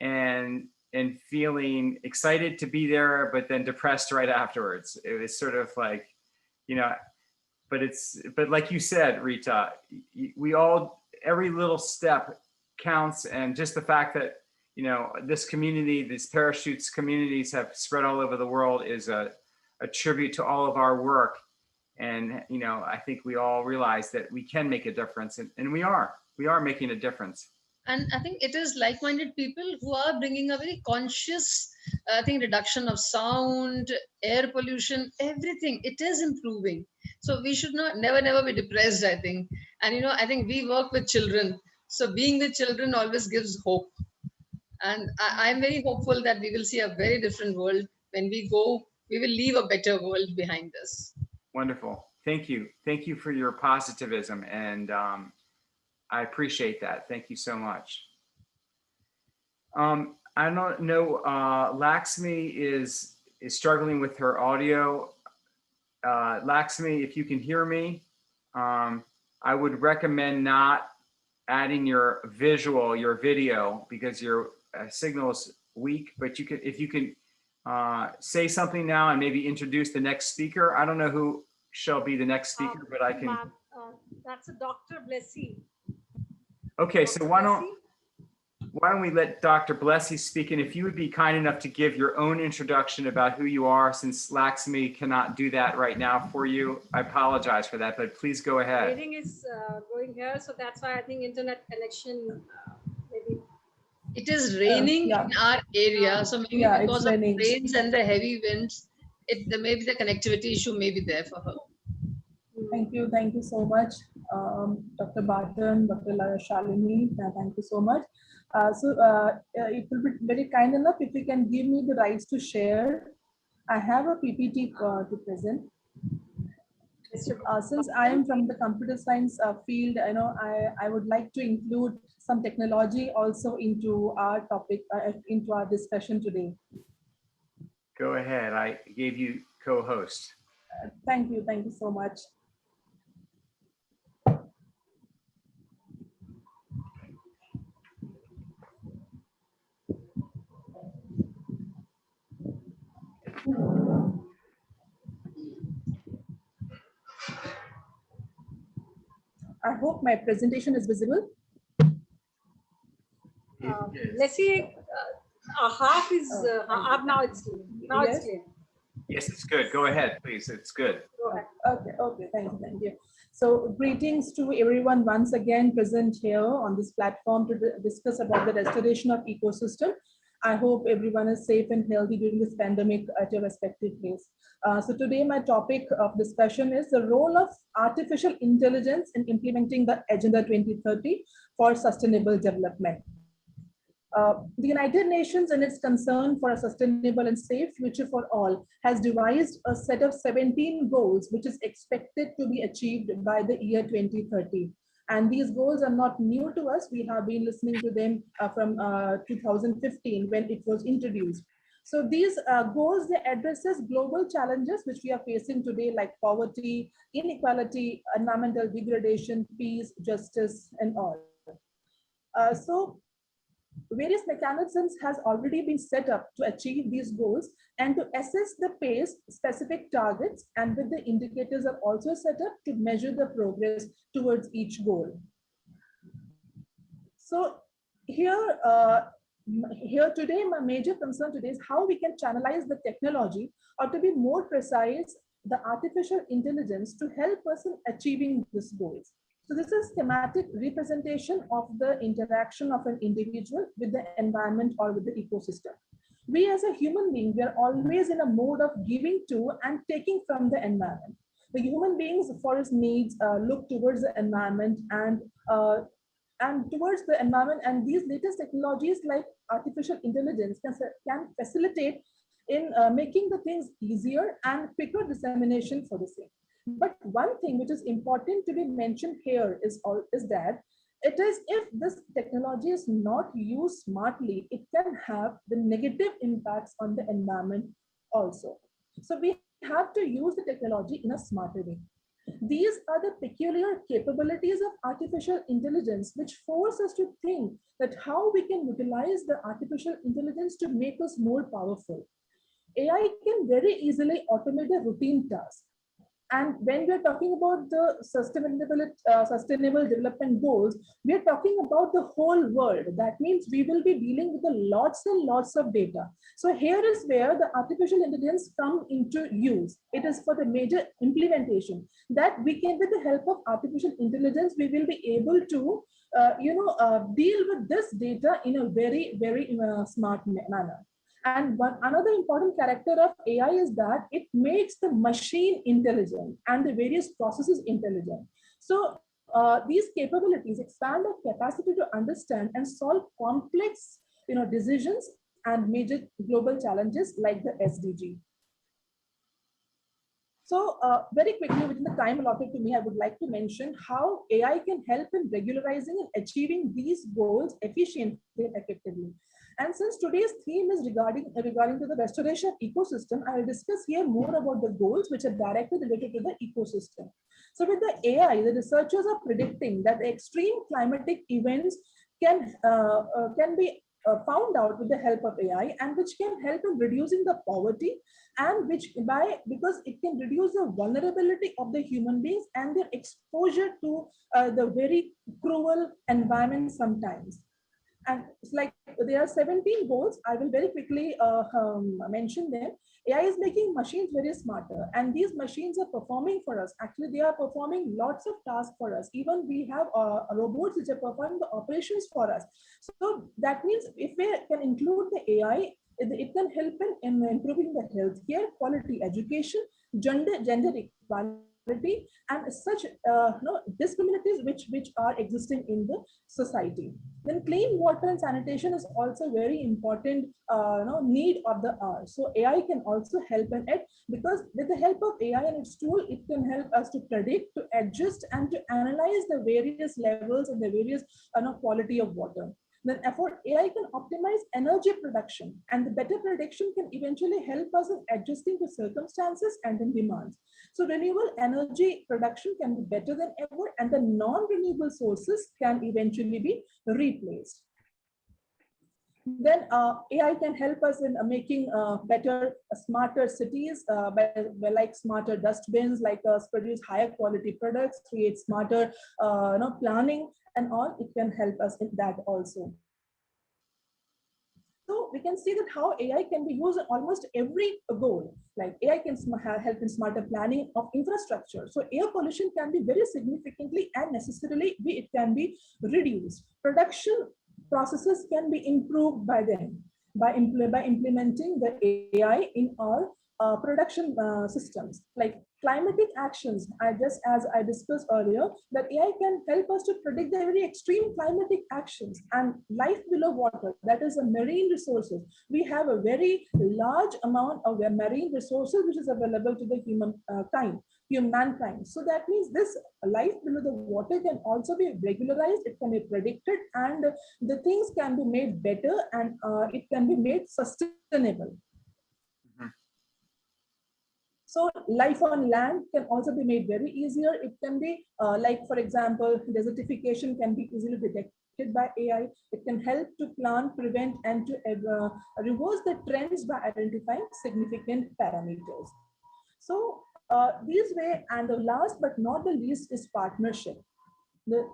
and feeling excited to be there, but then depressed right afterwards. It was sort of like, you know, but like you said, Rita, every little step counts. And just the fact that, you know, this community, these parachutes communities have spread all over the world is a tribute to all of our work. And, you know, I think we all realize that we can make a difference, and we are making a difference. And I think it is like-minded people who are bringing a very conscious, reduction of sound, air pollution, everything. It is improving. So we should never be depressed, I think. And, you know, I think we work with children. So being with children always gives hope. And I'm very hopeful that we will see a very different world. When we go, we will leave a better world behind us. Wonderful. Thank you. Thank you for your positivism. And I appreciate that. Thank you so much. I don't know, Laxmi is struggling with her audio. Laxmi, if you can hear me, I would recommend not adding your video, because your signal is weak. But if you can say something now and maybe introduce the next speaker. I don't know who shall be the next speaker, but I can. That's a Dr. Blessy. Okay, so why don't we let Dr. Blessy speak, and if you would be kind enough to give your own introduction about who you are, since Laxmi cannot do that right now for you. I apologize for that, but please go ahead. Raining is going here, so that's why I think internet connection maybe. It is raining in our area, so maybe because of rains and the heavy winds, maybe the connectivity issue may be there for her. Thank you so much, Dr. Barton, Dr. Shalini. Thank you so much. It will be very kind enough if you can give me the rights to share. I have a PPT to present. Since I am from the computer science field, I would like to include some technology also into our topic, into our discussion today. Go ahead. I gave you co-host. Thank you so much. I hope my presentation is visible. Let's see. Half is half now. It's Yes. clear. Yes, it's good. Go ahead, please. It's good. Go ahead. Okay, thank you. So greetings to everyone once again present here on this platform to discuss about the restoration of ecosystem. I hope everyone is safe and healthy during this pandemic at your respective place. So today my topic of discussion is the role of artificial intelligence in implementing the Agenda 2030 for sustainable development. The United Nations, in its concern for a sustainable and safe future for all, has devised a set of 17 goals which is expected to be achieved by the year 2030. And these goals are not new to us. We have been listening to them from 2015 when it was introduced. So these goals, they addresses global challenges which we are facing today, like poverty, inequality, environmental degradation, peace, justice, and all. So various mechanisms has already been set up to achieve these goals and to assess the pace, specific targets, and with the indicators are also set up to measure the progress towards each goal. So here, here today, my major concern today is how we can channelize the technology, or to be more precise, the artificial intelligence to help us in achieving these goals. So this is schematic representation of the interaction of an individual with the environment or with the ecosystem. We as a human being, we are always in a mode of giving to and taking from the environment. The human beings for his needs look towards the environment and towards the environment, and these latest technologies like artificial intelligence can facilitate in making the things easier and quicker dissemination for the same. But one thing which is important to be mentioned here is that it is, if this technology is not used smartly, it can have the negative impacts on the environment also. So we have to use the technology in a smarter way. These are the peculiar capabilities of artificial intelligence which force us to think that how we can utilize the artificial intelligence to make us more powerful. AI can very easily automate a routine task. And when we're talking about the sustainable development goals, we're talking about the whole world. That means we will be dealing with lots and lots of data. So here is where the artificial intelligence come into use. It is for the major implementation that we can, with the help of artificial intelligence, we will be able to, deal with this data in a very, very smart manner. And another important character of AI is that it makes the machine intelligent and the various processes intelligent. So these capabilities expand our capacity to understand and solve complex decisions and major global challenges like the SDG. So very quickly, within the time allotted to me, I would like to mention how AI can help in regularizing and achieving these goals efficiently and effectively. And since today's theme is regarding to the restoration of ecosystem, I will discuss here more about the goals which are directly related to the ecosystem. So with the AI, the researchers are predicting that the extreme climatic events can be found out with the help of AI, and which can help in reducing the poverty, and because it can reduce the vulnerability of the human beings and their exposure to the very cruel environment sometimes. And it's like there are 17 goals. I will very quickly mention them. AI is making machines very smarter, and these machines are performing for us. Actually, they are performing lots of tasks for us. Even we have robots which are performing the operations for us. So that means if we can include the AI, it can help in improving the healthcare, quality education, gender equality, and such discriminatories which are existing in the society. Then clean water and sanitation is also very important need of the hour. So AI can also help in it, because with the help of AI and its tool, it can help us to predict, to adjust, and to analyze the various levels and the various quality of water. Then AI can optimize energy production, and the better prediction can eventually help us in adjusting to circumstances and in demands. So renewable energy production can be better than ever, and the non-renewable sources can eventually be replaced. Then AI can help us in making better, smarter cities by like smarter dustbins, like produce higher quality products, create smarter planning and all. It can help us in that also. So we can see that how AI can be used in almost every goal. Like AI can help in smarter planning of infrastructure. So air pollution can be very significantly and necessarily it can be reduced. Production processes can be improved by them by implementing the AI in our production systems. Like climatic actions, as I discussed earlier, that AI can help us to predict the very extreme climatic actions and life below water, that is the marine resources. We have a very large amount of marine resources which is available to the humankind. So that means this life below the water can also be regularized, it can be predicted, and the things can be made better, and it can be made sustainable. So life on land can also be made very easier. It can be like, for example, desertification can be easily detected by AI. It can help to plan, prevent, and to reverse the trends by identifying significant parameters. So this way, and the last but not the least is partnership.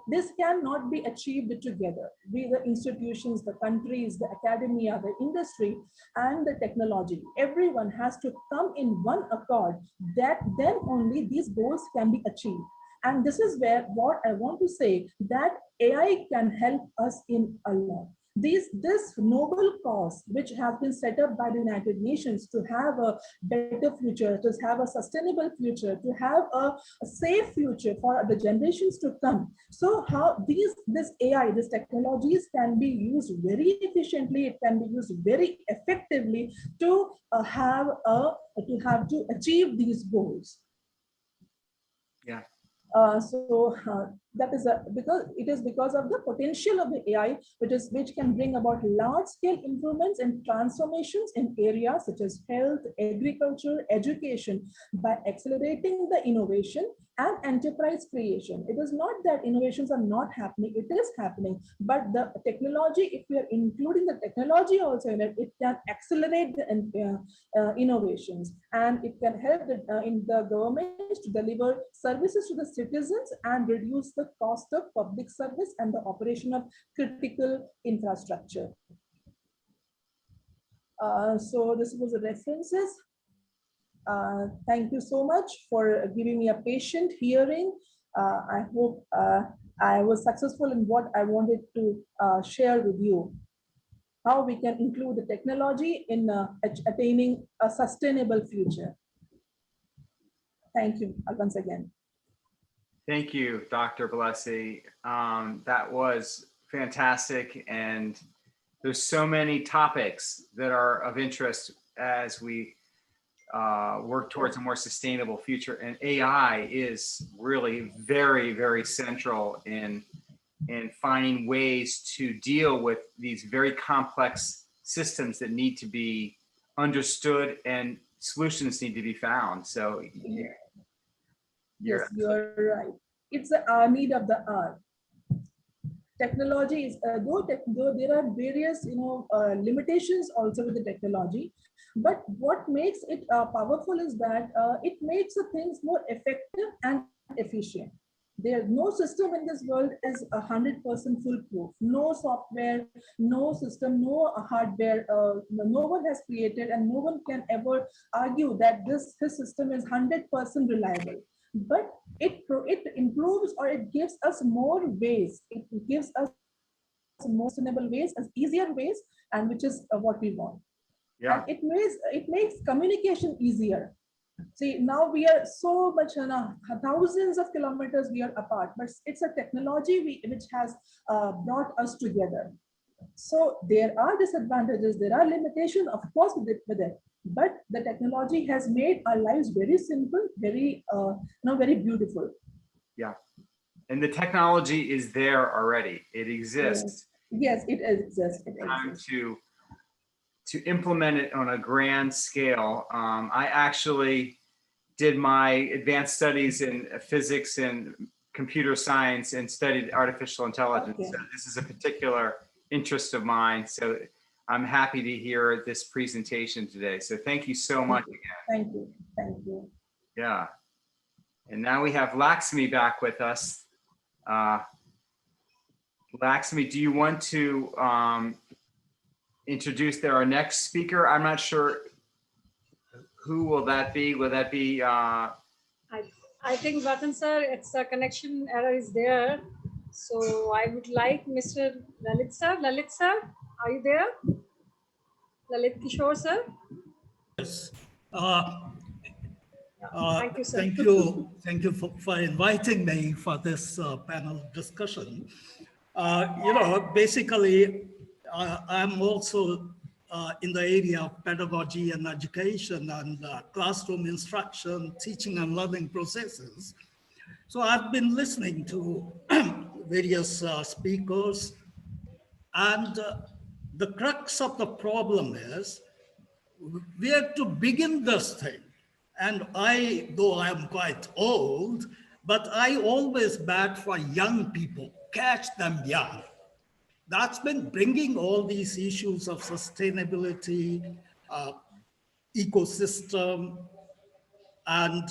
This cannot be achieved together. We, the institutions, the countries, the academia, the industry, and the technology, everyone has to come in one accord, that then only these goals can be achieved. And this is where what I want to say, that AI can help us in a lot. This noble cause, which has been set up by the United Nations to have a better future, to have a sustainable future, to have a safe future for the generations to come. So how this AI, these technologies can be used very efficiently, it can be used very effectively to to achieve these goals. Yeah. That is because of the potential of the AI, which can bring about large scale improvements and transformations in areas such as health, agriculture, education, by accelerating the innovation and enterprise creation. It is not that innovations are not happening, it is happening, but the technology, if we are including the technology also in it, it can accelerate the innovations, and it can help in the government to deliver services to the citizens and reduce the cost of public service and the operation of critical infrastructure. So this was the references. Thank you so much for giving me a patient hearing. I hope I was successful in what I wanted to share with you. How we can include the technology in attaining a sustainable future. Thank you once again. Thank you, Dr. Blessy. That was fantastic. And there's so many topics that are of interest as we work towards a more sustainable future. And AI is really very, very central in finding ways to deal with these very complex systems that need to be understood and solutions need to be found. So yes, you're right. It's a need of the hour. Technology is though there are various limitations also with the technology, but what makes it powerful is that it makes the things more effective and efficient. There's no system in this world is 100% foolproof. No software, no system, no hardware, no one has created, and no one can ever argue that this system is 100% reliable. But it improves, or it gives us more ways. It gives us more sustainable ways, as easier ways, and which is what we want. Yeah. And it makes communication easier. See, now we are so much thousands of kilometers we are apart, but it's a technology which has brought us together. So there are disadvantages, there are limitations, of course, with it, but the technology has made our lives very simple, very very beautiful. Yeah, and the technology is there already. It exists. Yes, it exists. Time to implement it on a grand scale. I actually did my advanced studies in physics and computer science and studied artificial intelligence. Okay. So this is a particular interest of mine. So I'm happy to hear this presentation today. So thank you so much again. Thank you. Thank you. Yeah. And now we have Lakshmi back with us. Lakshmi, do you want to introduce our next speaker? I'm not sure. Who will that be? Will that be? I think, Vatan sir, it's a connection error is there. So I would like Mr. Lalit sir. Lalit sir, are you there? Lalit Kishore sir. Yes. Thank you, sir. Thank you for inviting me for this panel discussion. Basically, I'm also in the area of pedagogy and education and classroom instruction, teaching and learning processes. So I've been listening to various speakers, and the crux of the problem is where to begin this thing. And though I'm quite old, but I always bat for young people, catch them young. That's been bringing all these issues of sustainability, ecosystem, and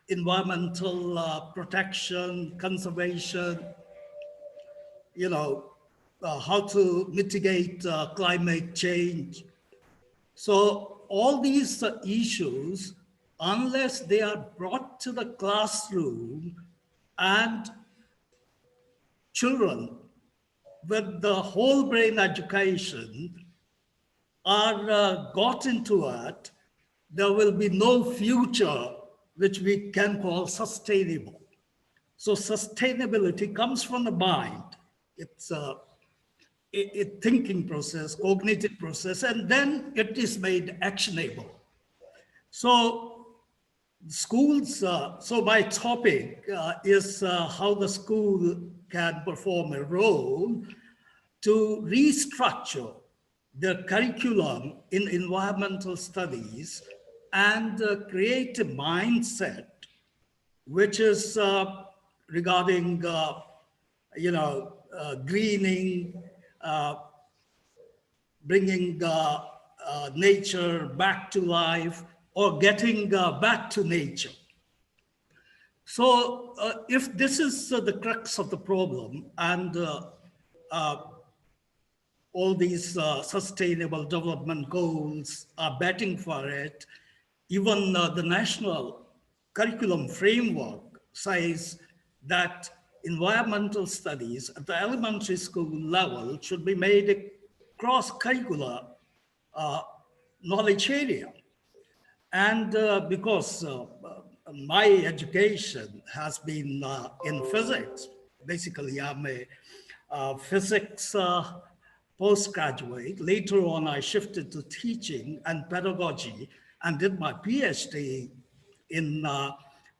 environmental protection, conservation, how to mitigate climate change. So all these issues, unless they are brought to the classroom and children with the whole brain education are got into it, there will be no future which we can call sustainable. So sustainability comes from the mind. It's a thinking process, cognitive process, and then it is made actionable. So schools, so my topic is how the school can perform a role to restructure the curriculum in environmental studies and create a mindset which is regarding, greening, bringing nature back to life, or getting back to nature. So if this is the crux of the problem, and all these sustainable development goals are betting for it, even the national curriculum framework says that environmental studies at the elementary school level should be made a cross-curricular knowledge area. And because my education has been in physics, basically I'm a physics postgraduate. Later on, I shifted to teaching and pedagogy and did my PhD in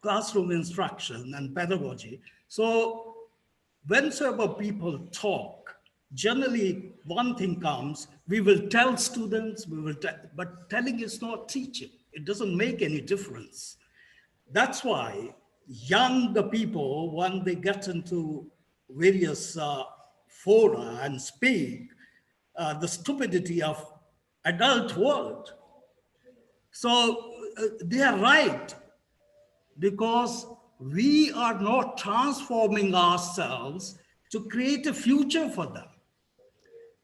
classroom instruction and pedagogy. So whenever people talk, generally one thing comes, we will tell students, but telling is not teaching. It doesn't make any difference. That's why young people, when they get into various fora and speak, the stupidity of adult world. So they are right, because we are not transforming ourselves to create a future for them.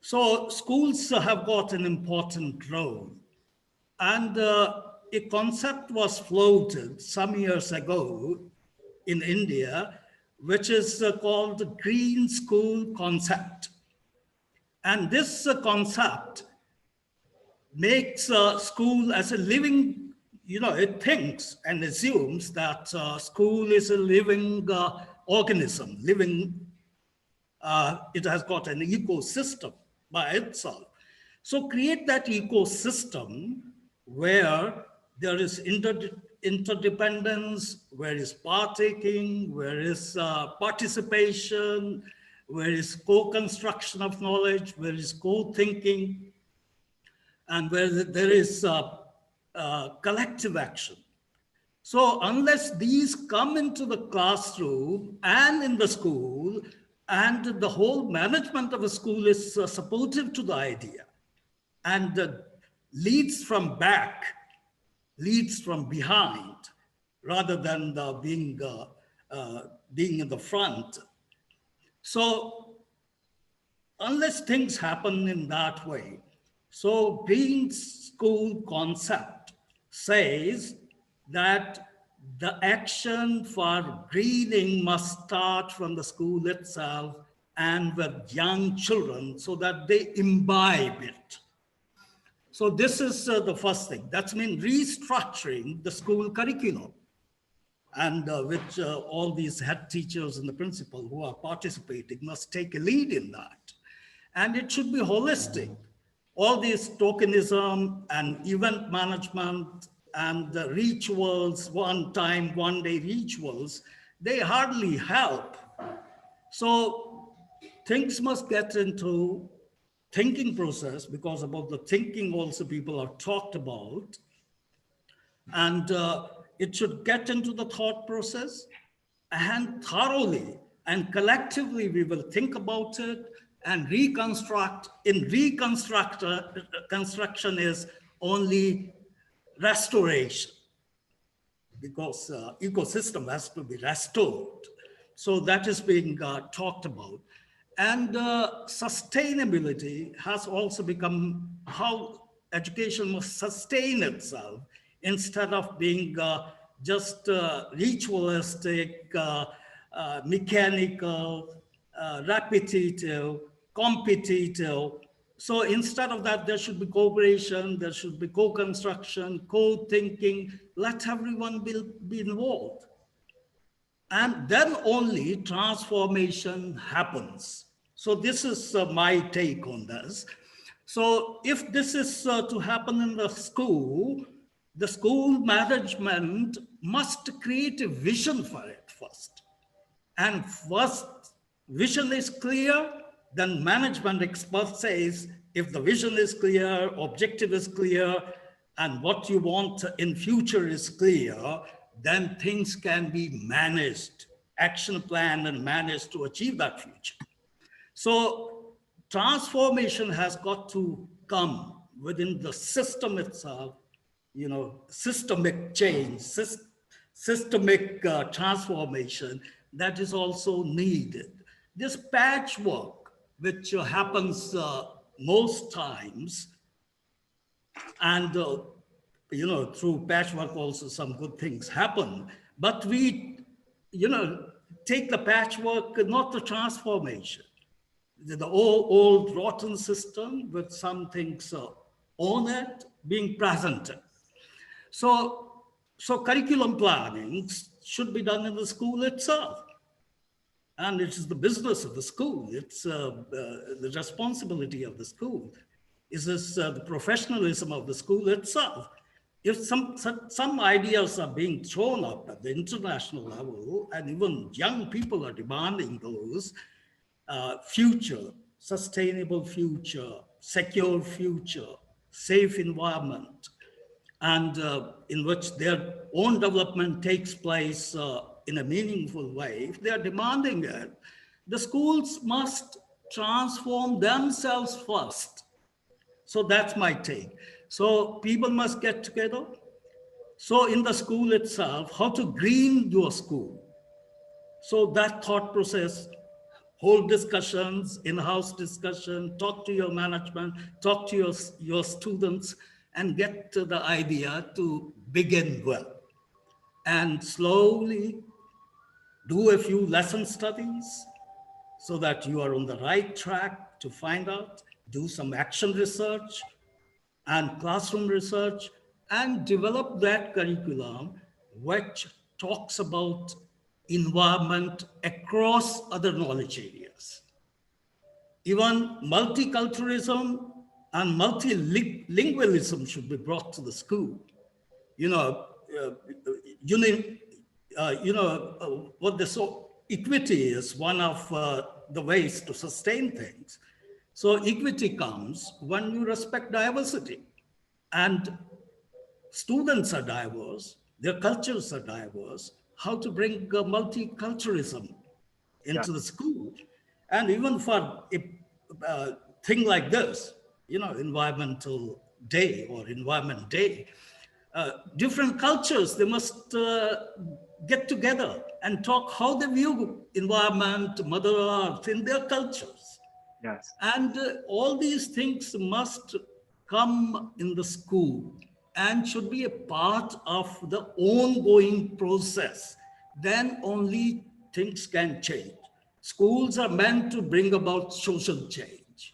So schools have got an important role. And a concept was floated some years ago in India, which is called the green school concept. And this concept makes school as a living, it thinks and assumes that school is a living organism, it has got an ecosystem by itself. So create that ecosystem where there is interdependence, where is partaking, where is participation, where is co-construction of knowledge, where is co-thinking, and where there is collective action. So unless these come into the classroom and in the school, and the whole management of a school is supportive to the idea, and leads from back, leads from behind, rather than being in the front. So unless things happen in that way, so being school concept says that the action for greening must start from the school itself and with young children so that they imbibe it. So this is the first thing. That's mean restructuring the school curriculum, and which all these head teachers and the principal who are participating must take a lead in that. And it should be holistic. All these tokenism and event management and the rituals, one time, one day rituals, they hardly help. So things must get into thinking process, because about the thinking also people are talked about. And it should get into the thought process, and thoroughly and collectively we will think about it and reconstruct. Construction is only restoration, because ecosystem has to be restored. So that is being talked about. And sustainability has also become how education must sustain itself, instead of being just ritualistic, mechanical, repetitive, competitive. So instead of that, there should be cooperation, there should be co-construction, co-thinking, let everyone be involved. And then only transformation happens. So this is my take on this. So if this is to happen in the school management must create a vision for it first. And first vision is clear, then management expert says, if the vision is clear, objective is clear, and what you want in future is clear, then things can be managed, action planned and managed to achieve that future. So transformation has got to come within the system itself, systemic change, systemic transformation that is also needed. This patchwork, which happens most times, and through patchwork also some good things happen, but we take the patchwork, not the transformation, the old rotten system with some things on it being presented. So curriculum planning should be done in the school itself. And it is the business of the school. It's the responsibility of the school. Is this the professionalism of the school itself? If some ideas are being thrown up at the international level, and even young people are demanding those, future, sustainable future, secure future, safe environment, and in which their own development takes place in a meaningful way, if they are demanding it, the schools must transform themselves first. So that's my take. So people must get together. So in the school itself, how to green your school. So that thought process, hold discussions, in-house discussion, talk to your management, talk to your students, and get to the idea to begin well. And slowly do a few lesson studies so that you are on the right track to find out, do some action research and classroom research, and develop that curriculum which talks about environment across other knowledge areas. Even multiculturalism and multilingualism should be brought to the school. What the equity is one of the ways to sustain things. So equity comes when you respect diversity, and students are diverse, their cultures are diverse. How to bring multiculturalism into the school, and even for a thing like this, environmental day or environment day. Different cultures, they must get together and talk how they view environment, Mother Earth in their cultures. Yes. And all these things must come in the school and should be a part of the ongoing process. Then only things can change. Schools are meant to bring about social change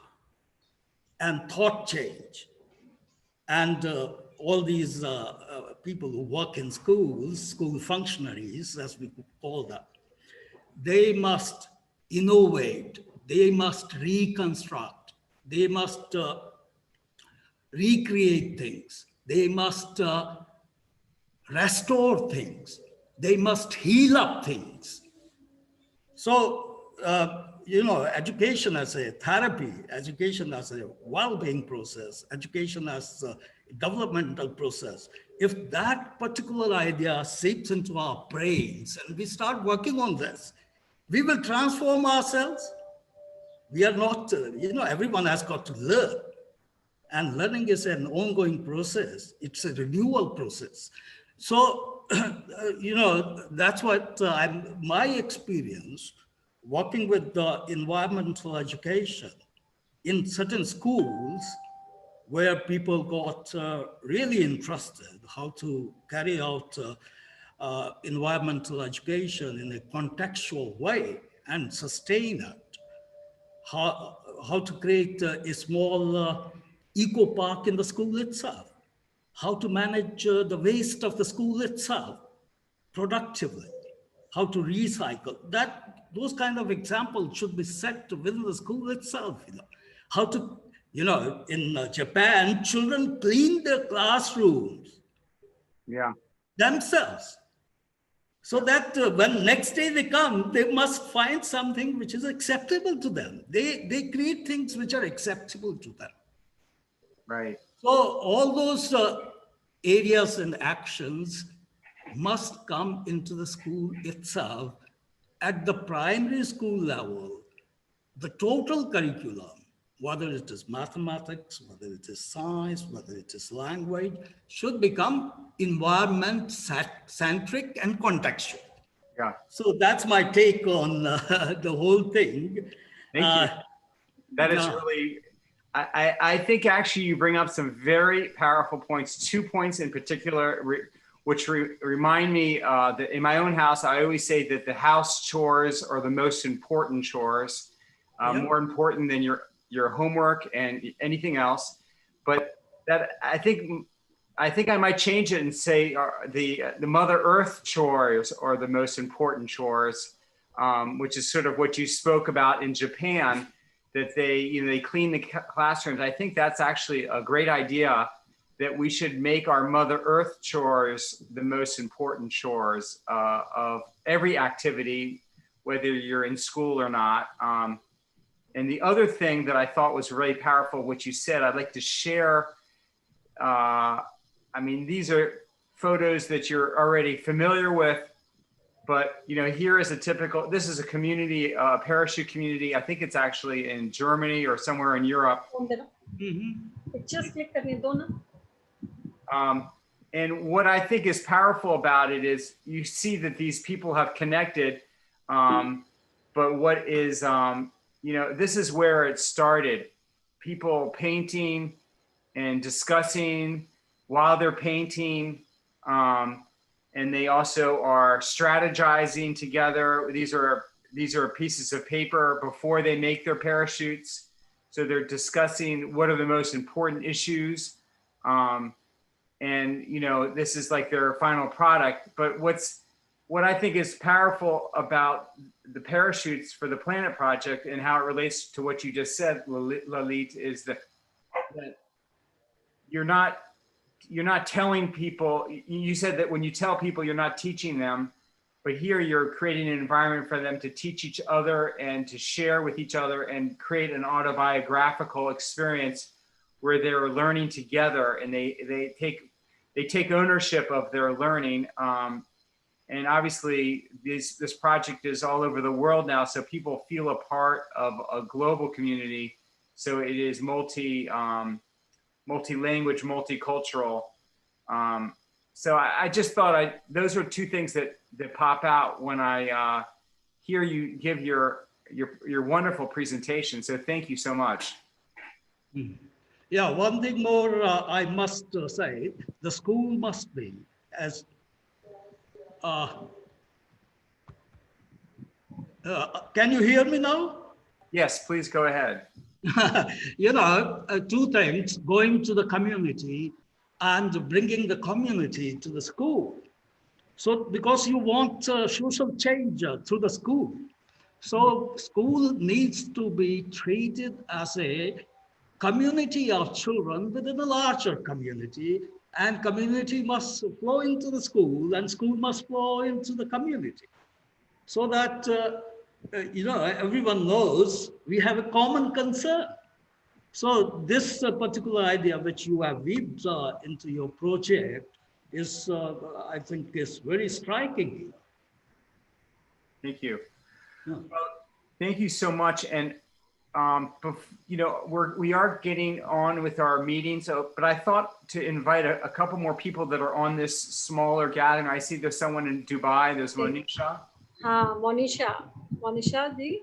and thought change. And all these people who work in schools, school functionaries, as we could call them, they must innovate, they must reconstruct, they must recreate things, they must restore things, they must heal up things. So, education as a therapy, education as a well-being process, education as a developmental process, if that particular idea seeps into our brains and we start working on this, we will transform ourselves. We are not, everyone has got to learn. And learning is an ongoing process. It's a renewal process. So, that's what my experience working with the environmental education in certain schools where people got really interested how to carry out environmental education in a contextual way and sustain it. How to create a small eco park in the school itself, how to manage the waste of the school itself productively, how to recycle. Those kind of examples should be set within the school itself. How to, in Japan, children clean their classrooms themselves. So that when next day they come, they must find something which is acceptable to them. They create things which are acceptable to them. Right. So all those areas and actions must come into the school itself. At the primary school level, the total curriculum, whether it is mathematics, whether it is science, whether it is language, should become environment-centric and contextual. Yeah. So that's my take on the whole thing. Thank you. That is really, I think actually you bring up some very powerful points, 2 points in particular, which remind me that in my own house, I always say that the house chores are the most important chores, more important than your homework and anything else. But that I think I might change it and say the Mother Earth chores are the most important chores, which is sort of what you spoke about in Japan, that they clean the classrooms. I think that's actually a great idea, that we should make our Mother Earth chores the most important chores of every activity, whether you're in school or not. And the other thing that I thought was really powerful, what you said, I'd like to share. These are photos that you're already familiar with, but here is this is a community, a parachute community. I think it's actually in Germany or somewhere in Europe. Just click करने दो ना. And what I think is powerful about it is you see that these people have connected, but what is, this is where it started. People painting and discussing while they're painting, and they also are strategizing together. These are pieces of paper before they make their parachutes. So they're discussing what are the most important issues. And this is like their final product. But what I think is powerful about the parachutes for the Planet Project and how it relates to what you just said, Lalit, is that you're not telling people. You said that when you tell people, you're not teaching them, but here you're creating an environment for them to teach each other and to share with each other and create an autobiographical experience where they're learning together, and they take ownership of their learning. And obviously this project is all over the world now, so people feel a part of a global community. So it is multi-language, multicultural. So I just thought those are two things that pop out when I hear you give your wonderful presentation. So thank you so much. Yeah, one thing more I must say, the school must be as uh, can you hear me now? Yes, please go ahead. Two things, going to the community and bringing the community to the school. So because you want social change through the school. So school needs to be treated as a community of children within a larger community, and community must flow into the school and school must flow into the community, so that everyone knows we have a common concern. So this particular idea which you have weaved into your project is, I think, is very striking. Thank you. Yeah. Well, thank you so much. And we are getting on with our meeting. So, but I thought to invite a couple more people that are on this smaller gathering. I see there's someone in Dubai. There's Monisha. Monisha ji,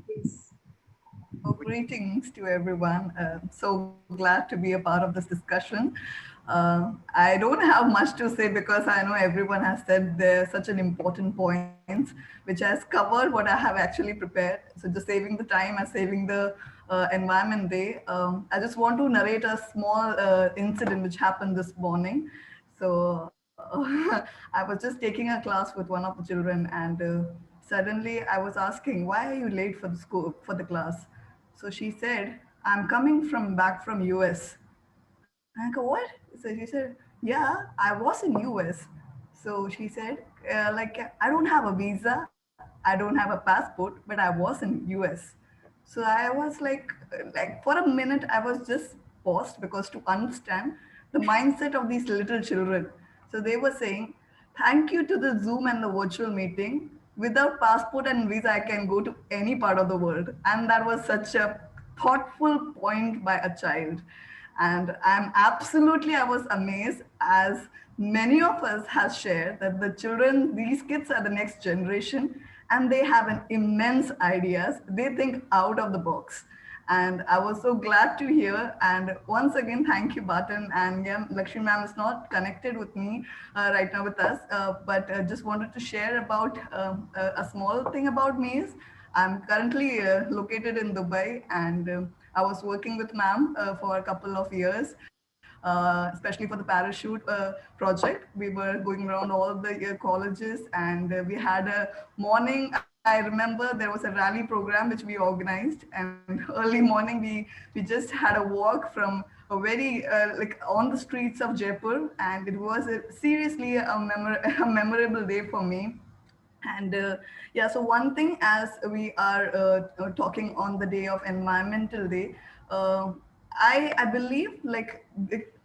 please. Oh, greetings to everyone. So glad to be a part of this discussion. I don't have much to say because I know everyone has said there such an important points, which has covered what I have actually prepared. So just saving the time and saving the environment day. I just want to narrate a small incident which happened this morning. So I was just taking a class with one of the children, and suddenly I was asking, "Why are you late for the school for the class?" So she said, "I'm coming from back from US." I go, "What?" So she said, "Yeah, I was in US." So she said, "I don't have a visa, I don't have a passport, but I was in US." So I was like for a minute, I was just paused because to understand the mindset of these little children. So they were saying, "Thank you to the Zoom and the virtual meeting. Without passport and visa, I can go to any part of the world." And that was such a thoughtful point by a child. And I was amazed, as many of us has shared, that the children, these kids are the next generation, and they have an immense ideas. They think out of the box. And I was so glad to hear. And once again, thank you, Batan. And yeah, Lakshmi ma'am is not connected with me right now with us, but just wanted to share about a small thing about me is I'm currently located in Dubai, and I was working with ma'am for a couple of years, especially for the parachute project. We were going around all the colleges, and we had a morning. I remember there was a rally program which we organized, and early morning we just had a walk from a very on the streets of Jaipur, and it was seriously a memorable day for me. And yeah, so one thing, as we are talking on the day of Environmental Day, I believe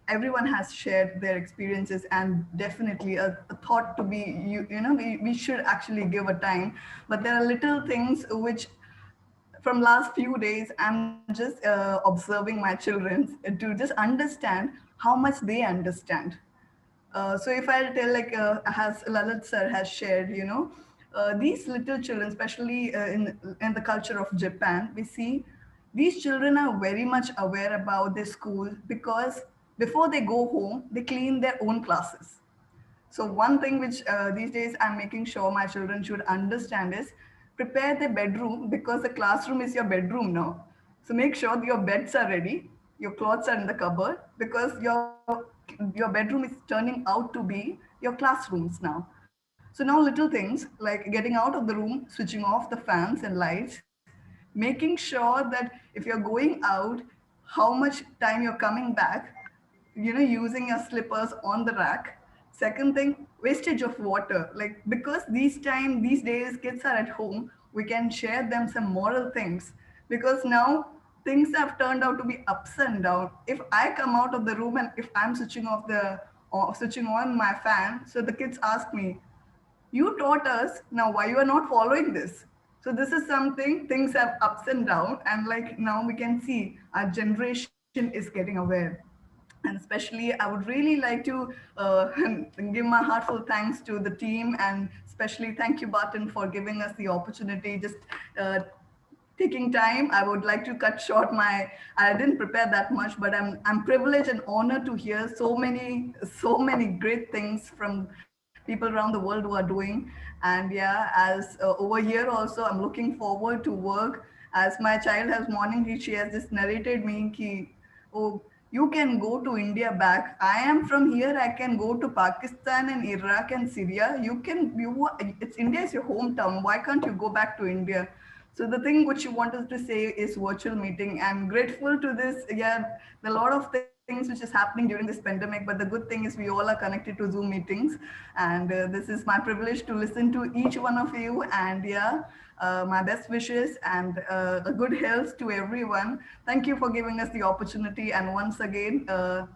everyone has shared their experiences, and definitely a thought to be, we should actually give a time. But there are little things which from last few days, I'm just observing my children to just understand how much they understand. So if I'll tell, as Lalit sir has shared, these little children, especially in the culture of Japan, we see these children are very much aware about their school, because before they go home, they clean their own classes. So one thing which these days I'm making sure my children should understand is prepare their bedroom, because the classroom is your bedroom now. So make sure that your beds are ready, your clothes are in the cupboard, because your bedroom is turning out to be your classrooms now. So now little things like getting out of the room, switching off the fans and lights, making sure that if you're going out, how much time you're coming back, using your slippers on the rack. Second thing, wastage of water, like, because these days kids are at home, we can share them some moral things, because now things have turned out to be ups and down. If I come out of the room and if I'm switching off the or switching on my fan, so the kids ask me, "You taught us, now why you are not following this?" So this is something, things have ups and downs, and like now we can see our generation is getting aware. And especially I would really like to give my heartfelt thanks to the team, and especially thank you, Barton, for giving us the opportunity. Just uh, taking time, I would like to cut short my, I didn't prepare that much, but I'm privileged and honored to hear so many great things from people around the world who are doing. And yeah, as over here also, I'm looking forward to work. As my child has morning, she has just narrated me ki, oh, you can go to India back. I am from here. I can go to Pakistan and Iraq and Syria. It's India is your hometown. Why can't you go back to India? So the thing which you wanted to say is virtual meeting. I'm grateful to this. Yeah, a lot of things which is happening during this pandemic, but the good thing is we all are connected to Zoom meetings, and this is my privilege to listen to each one of you. And yeah, my best wishes and a good health to everyone. Thank you for giving us the opportunity, and once again,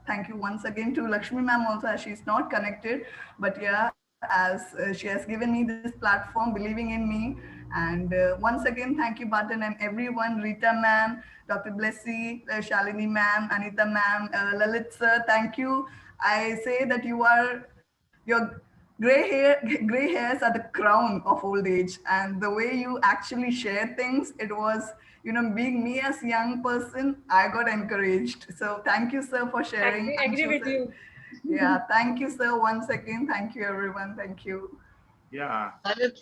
thank you once again to Lakshmi ma'am also, as she's not connected, but yeah, as she has given me this platform, believing in me. And once again, thank you, Button, and everyone, Rita ma'am, Dr. Blessy, Shalini ma'am, Anita ma'am, Lalit sir, thank you. I say that your gray hairs are the crown of old age, and the way you actually share things, it was, being me as young person, I got encouraged. So thank you, sir, for sharing. I'm Agree so with you. yeah, thank you, sir, once again. Thank you, everyone. Thank you. Yeah.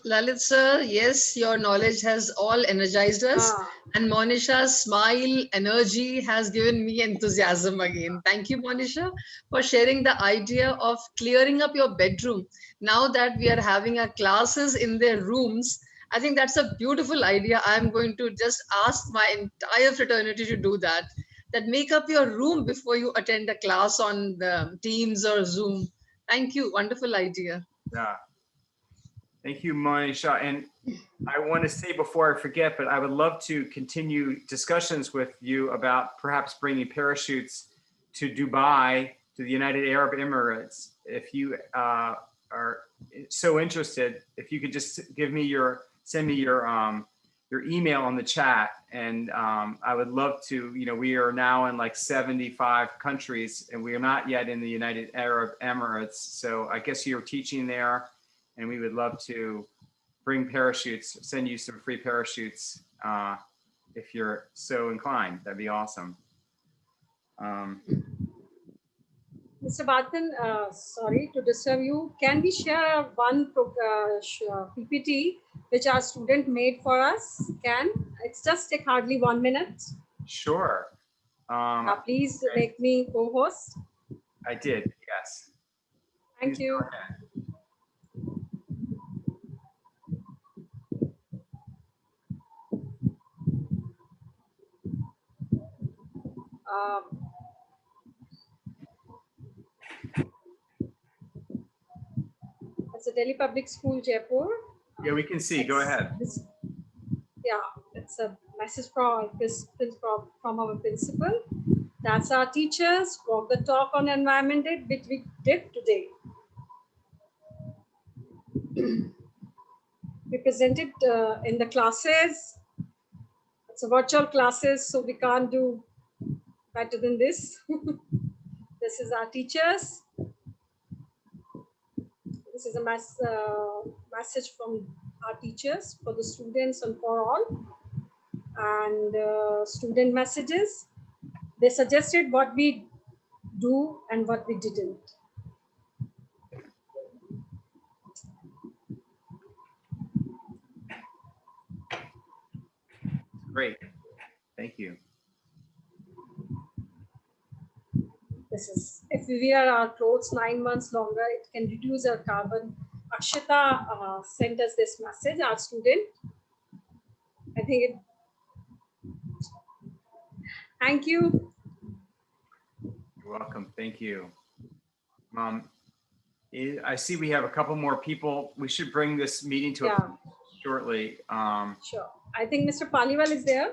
Lalit sir, yes, your knowledge has all energized us. Ah, And Monisha's smile, energy has given me enthusiasm again. Thank you, Monisha, for sharing the idea of clearing up your bedroom. Now that we are having our classes in their rooms, I think that's a beautiful idea. I'm going to just ask my entire fraternity to do that. That make up your room before you attend a class on the Teams or Zoom. Thank you. Wonderful idea. Yeah. Thank you, Monisha. And I want to say before I forget, but I would love to continue discussions with you about perhaps bringing parachutes to Dubai, to the United Arab Emirates. If you are so interested, if you could just send me your email on the chat, and I would love to. We are now in like 75 countries, and we are not yet in the United Arab Emirates. So I guess you're teaching there, and we would love to bring parachutes, send you some free parachutes if you're so inclined. That'd be awesome. Mr. Barton, sorry to disturb you. Can we share one PPT which our student made for us? It's just take hardly 1 minute. Sure. Please make me co-host. I did, yes. Thank Please you. go ahead. It's a Delhi Public School, Jaipur. Yeah, we can see. Go ahead. It's a message from our principal. That's our teachers. Walk the talk on environment day, which we did today. We presented in the classes. It's a virtual classes, so we can't do better than this. This is our teachers. This is a message from our teachers for the students and for all. And student messages. They suggested what we do and what we didn't. Great. Thank you. This is, if we wear our clothes 9 months longer, it can reduce our carbon. Akshita sent us this message, our student. I think thank you. You're welcome. Thank you. I see we have a couple more people. We should bring this meeting to a close shortly. Sure. I think Mr. Paliwal is there.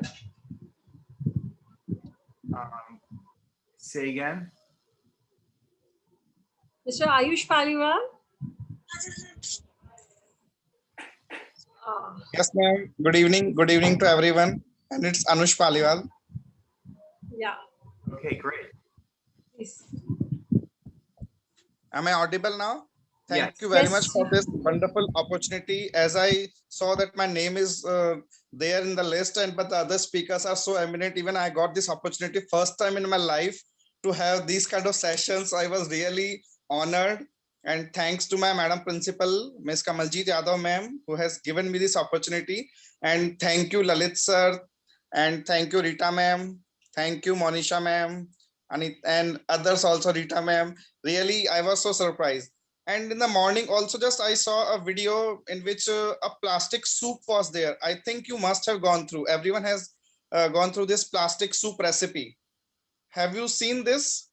Say again. Mr. Ayush Paliwal. Yes, ma'am. Good evening. Good evening to everyone. And it's Anush Paliwal. Yeah. Okay, great. Please. Am I audible now? Thank Yes. you very much Yes. for this wonderful opportunity. As I saw that my name is there in the list, and but the other speakers are so eminent. Even I got this opportunity first time in my life to have these kind of sessions. I was really honored. And thanks to my Madam Principal, Ms. Kamaljeet Yadav ma'am, who has given me this opportunity. And thank you, Lalit sir. And thank you, Rita ma'am. Thank you, Monisha ma'am. And others also, Rita ma'am. Really, I was so surprised. And in the morning also, just I saw a video in which a plastic soup was there. I think you must have gone through. Everyone has gone through this plastic soup recipe. Have you seen this?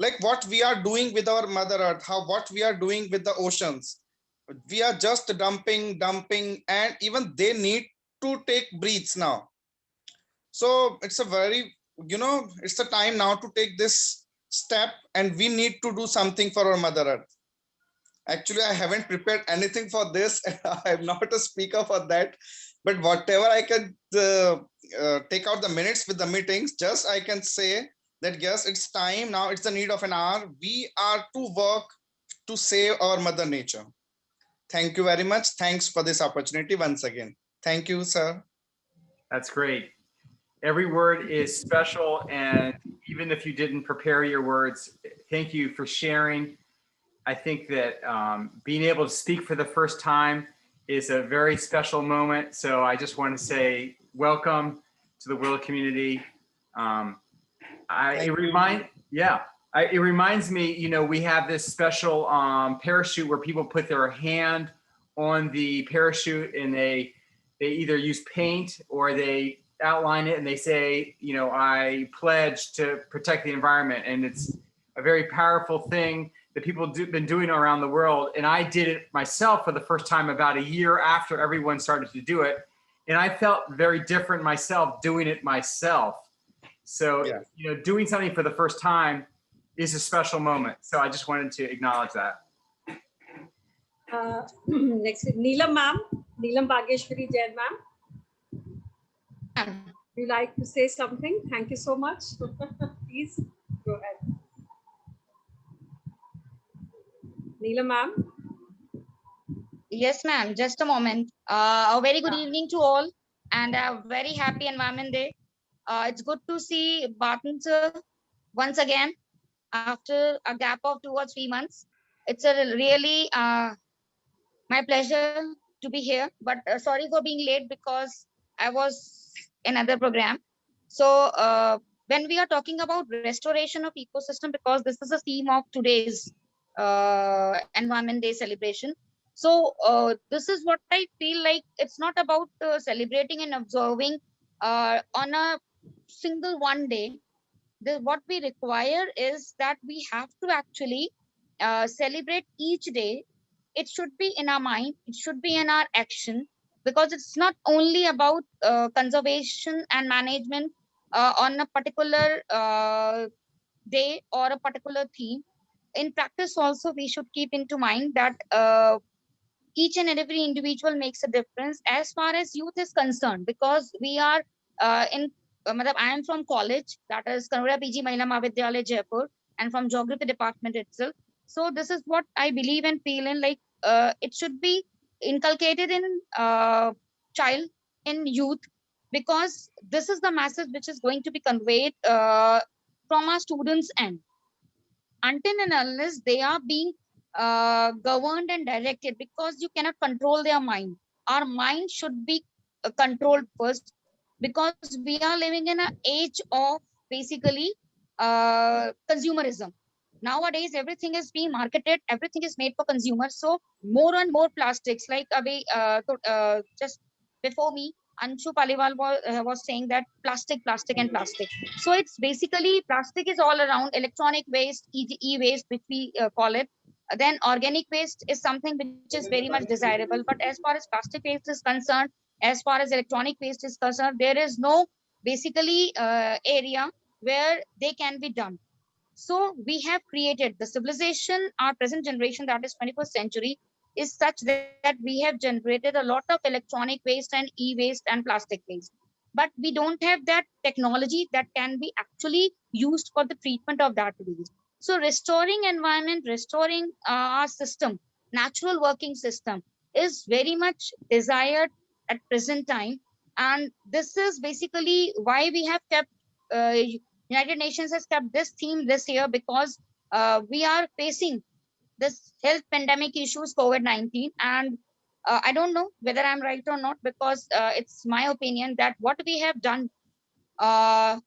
Like what we are doing with our Mother Earth, how what we are doing with the oceans. We are just dumping, and even they need to take breaths now. So it's a very, it's the time now to take this step, and we need to do something for our Mother Earth. Actually, I haven't prepared anything for this. I'm not a speaker for that. But whatever I can take out the minutes with the meetings, just I can say that yes, it's time now. It's the need of an hour. We are to work to save our Mother Nature. Thank you very much. Thanks for this opportunity once again. Thank you, sir. That's great. Every word is special, and even if you didn't prepare your words, thank you for sharing. I think that being able to speak for the first time is a very special moment. So I just want to say welcome to the World community. It reminds me, we have this special parachute where people put their hand on the parachute, and they either use paint or they outline it and they say, I pledge to protect the environment. And it's a very powerful thing that people have been doing around the world. And I did it myself for the first time about a year after everyone started to do it. And I felt very different myself doing it myself. So, doing something for the first time is a special moment. So I just wanted to acknowledge that. Next, Neelam ma'am, Neelam Bageshwari Jain ma'am. Would you like to say something? Thank you so much. Please go ahead. Neelam ma'am. Yes, ma'am. Just a moment. A very good evening to all, and a very happy Environment Day. It's good to see Barton sir once again after a gap of 2 or 3 months. It's a really my pleasure to be here, but sorry for being late because I was in another program. So when we are talking about restoration of ecosystem, because this is a theme of today's Environment Day celebration. So this is what I feel like. It's not about celebrating and observing on a single one day. What we require is that we have to actually celebrate each day. It should be in our mind, it should be in our action, because it's not only about conservation and management on a particular day or a particular theme. In practice also, we should keep into mind that each and every individual makes a difference as far as youth is concerned, because we are I am from college, that is Kanura PG Mahila Mahavidyalaya Jaipur, and from geography department itself. So this is what I believe and feel in, like it should be inculcated in child, in youth, because this is the message which is going to be conveyed from our students' end, until and unless they are being governed and directed, because you cannot control their mind. Our mind should be controlled first, because we are living in an age of basically consumerism. Nowadays everything is being marketed, everything is made for consumers. So more and more plastics, like just before me, Anshu Paliwal was saying that plastic and plastic. So it's basically plastic is all around, electronic waste, e-waste, which we call it. Then organic waste is something which is very much desirable. But as far as plastic waste is concerned, as far as electronic waste is concerned, there is no basically area where they can be done. So we have created the civilization, our present generation, that is 21st century. is such that we have generated a lot of electronic waste and e-waste and plastic waste. But we don't have that technology that can be actually used for the treatment of that waste. So restoring environment, restoring our system, natural working system is very much desired at present time. And this is basically why we have kept, United Nations has kept this theme this year, because we are facing this health pandemic issues, COVID-19. And I don't know whether I'm right or not, because it's my opinion that what we have done uh,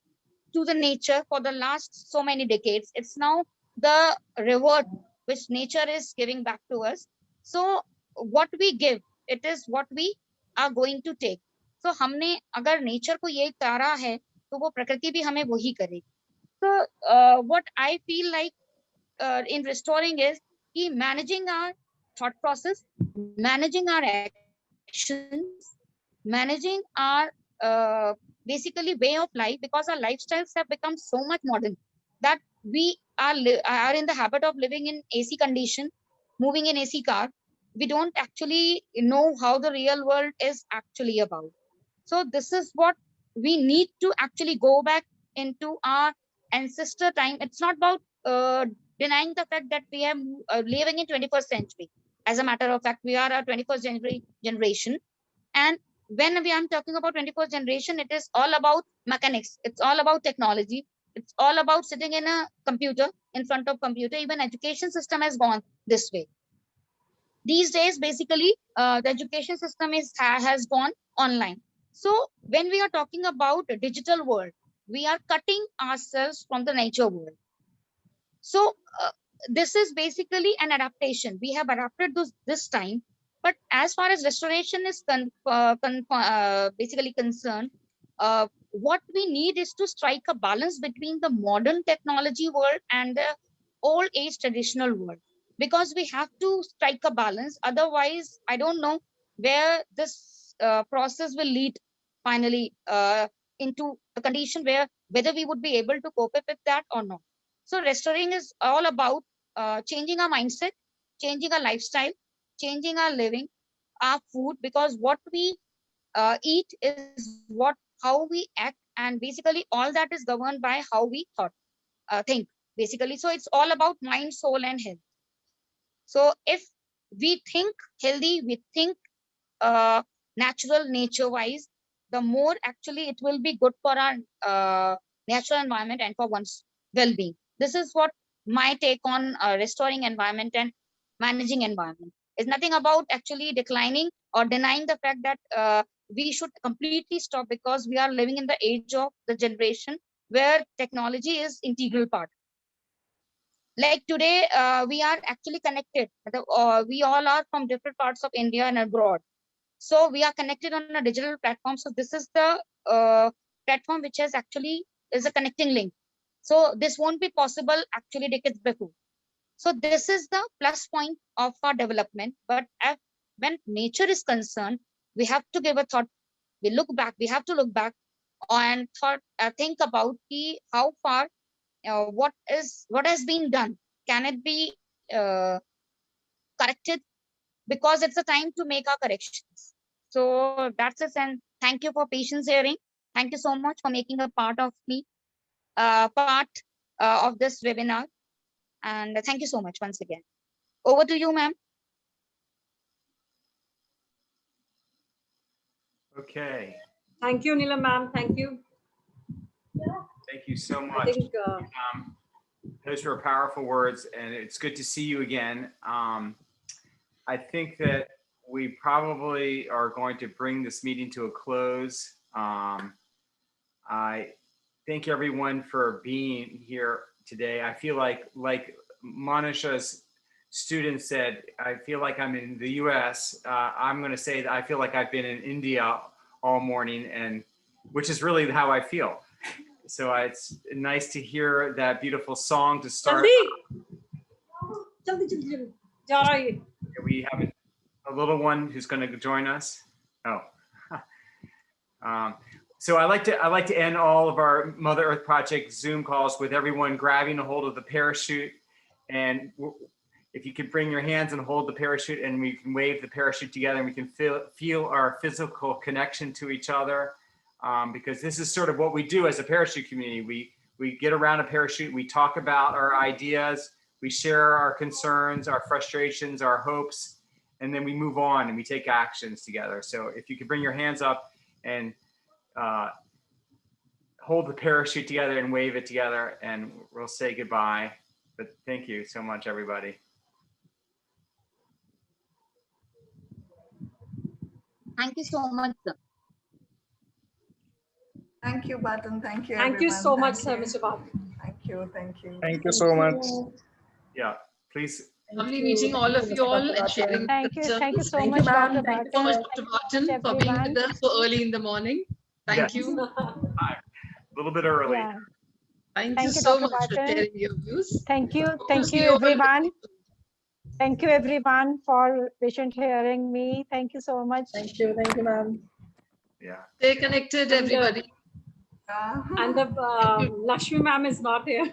to the nature for the last so many decades, it's now the reward which nature is giving back to us. So what we give, it is what we are going to take. So हमने अगर nature को ये करा है, तो वो प्रकृति भी हमें वही करेगी. So what I feel like in restoring is managing our thought process, managing our actions, managing our basically way of life, because our lifestyles have become so much modern that we are in the habit of living in AC condition, moving in AC car. We don't actually know how the real world is actually about. So this is what we need to actually go back into our ancestor time. It's not about denying the fact that we are living in 21st century. As a matter of fact, we are a 21st generation. And when we are talking about 21st generation, it is all about mechanics. It's all about technology. It's all about sitting in a computer, in front of computer. Even education system has gone this way. These days, basically, the education system has gone online. So when we are talking about a digital world, we are cutting ourselves from the nature world. So this is basically an adaptation. We have adapted this time. But as far as restoration is basically concerned, what we need is to strike a balance between the modern technology world and the old age traditional world, because we have to strike a balance. Otherwise, I don't know where this process will lead finally into a condition where whether we would be able to cope up with that or not. So restoring is all about changing our mindset, changing our lifestyle, changing our living, our food, because what we eat is how we act, and basically all that is governed by how we think, basically. So it's all about mind, soul, and health. So if we think healthy, we think natural, nature-wise, the more actually it will be good for our natural environment and for one's well-being. This is what my take on restoring environment and managing environment. It's nothing about actually declining or denying the fact that we should completely stop, because we are living in the age of the generation where technology is integral part. Like today, we are actually connected. We all are from different parts of India and abroad. So we are connected on a digital platform. So this is the platform which has actually is a connecting link. So this won't be possible actually decades before. So this is the plus point of our development. But when nature is concerned, we have to give a thought. We have to look back and think about how far, what has been done. Can it be corrected? Because it's a time to make our corrections. So that's it. And thank you for patience hearing. Thank you so much for making a part of me, part of this webinar. And thank you so much once again. Over to you, ma'am. Okay. Thank you, Neela ma'am. Thank you. Thank you so much. I think those were powerful words, and it's good to see you again. I think that we probably are going to bring this meeting to a close. I thank everyone for being here today. I feel like Manisha's student said, I feel like I'm in the US. I'm going to say that I feel like I've been in India all morning, and which is really how I feel. So it's nice to hear that beautiful song to start. We have a little one who's going to join us. Oh. So I like to end all of our Mother Earth Project Zoom calls with everyone grabbing a hold of the parachute and if you could bring your hands and hold the parachute, and we can wave the parachute together, and we can feel our physical connection to each other, because this is sort of what we do as a parachute community. We get around a parachute, we talk about our ideas, we share our concerns, our frustrations, our hopes, and then we move on and we take actions together. So if you could bring your hands up and hold the parachute together and wave it together, and we'll say goodbye. But thank you so much, everybody. Thank you so much, sir. Thank you, Barton. Thank you, Thank you everyone. so much, Thank Mr. you. Barton. Thank you. Thank you. Thank you so much. Yeah, please. Lovely meeting all of you all and sharing Thank you so Thank much, you, ma'am. Dr. Thank you so much, Barton. Dr. Thank you Barton, so for much, being everyone. with us so early in the morning. Thank Yes. you. A little bit early. Yeah. Thank you Thank you, so Dr. much for Barton. sharing your views. Thank you. Hope to Thank see you, all everyone. Thank you, everyone, for patient hearing me. Thank you so much. Thank you. Thank you, ma'am. Yeah. Stay connected, And, everybody. And the Lakshmi ma'am is not here.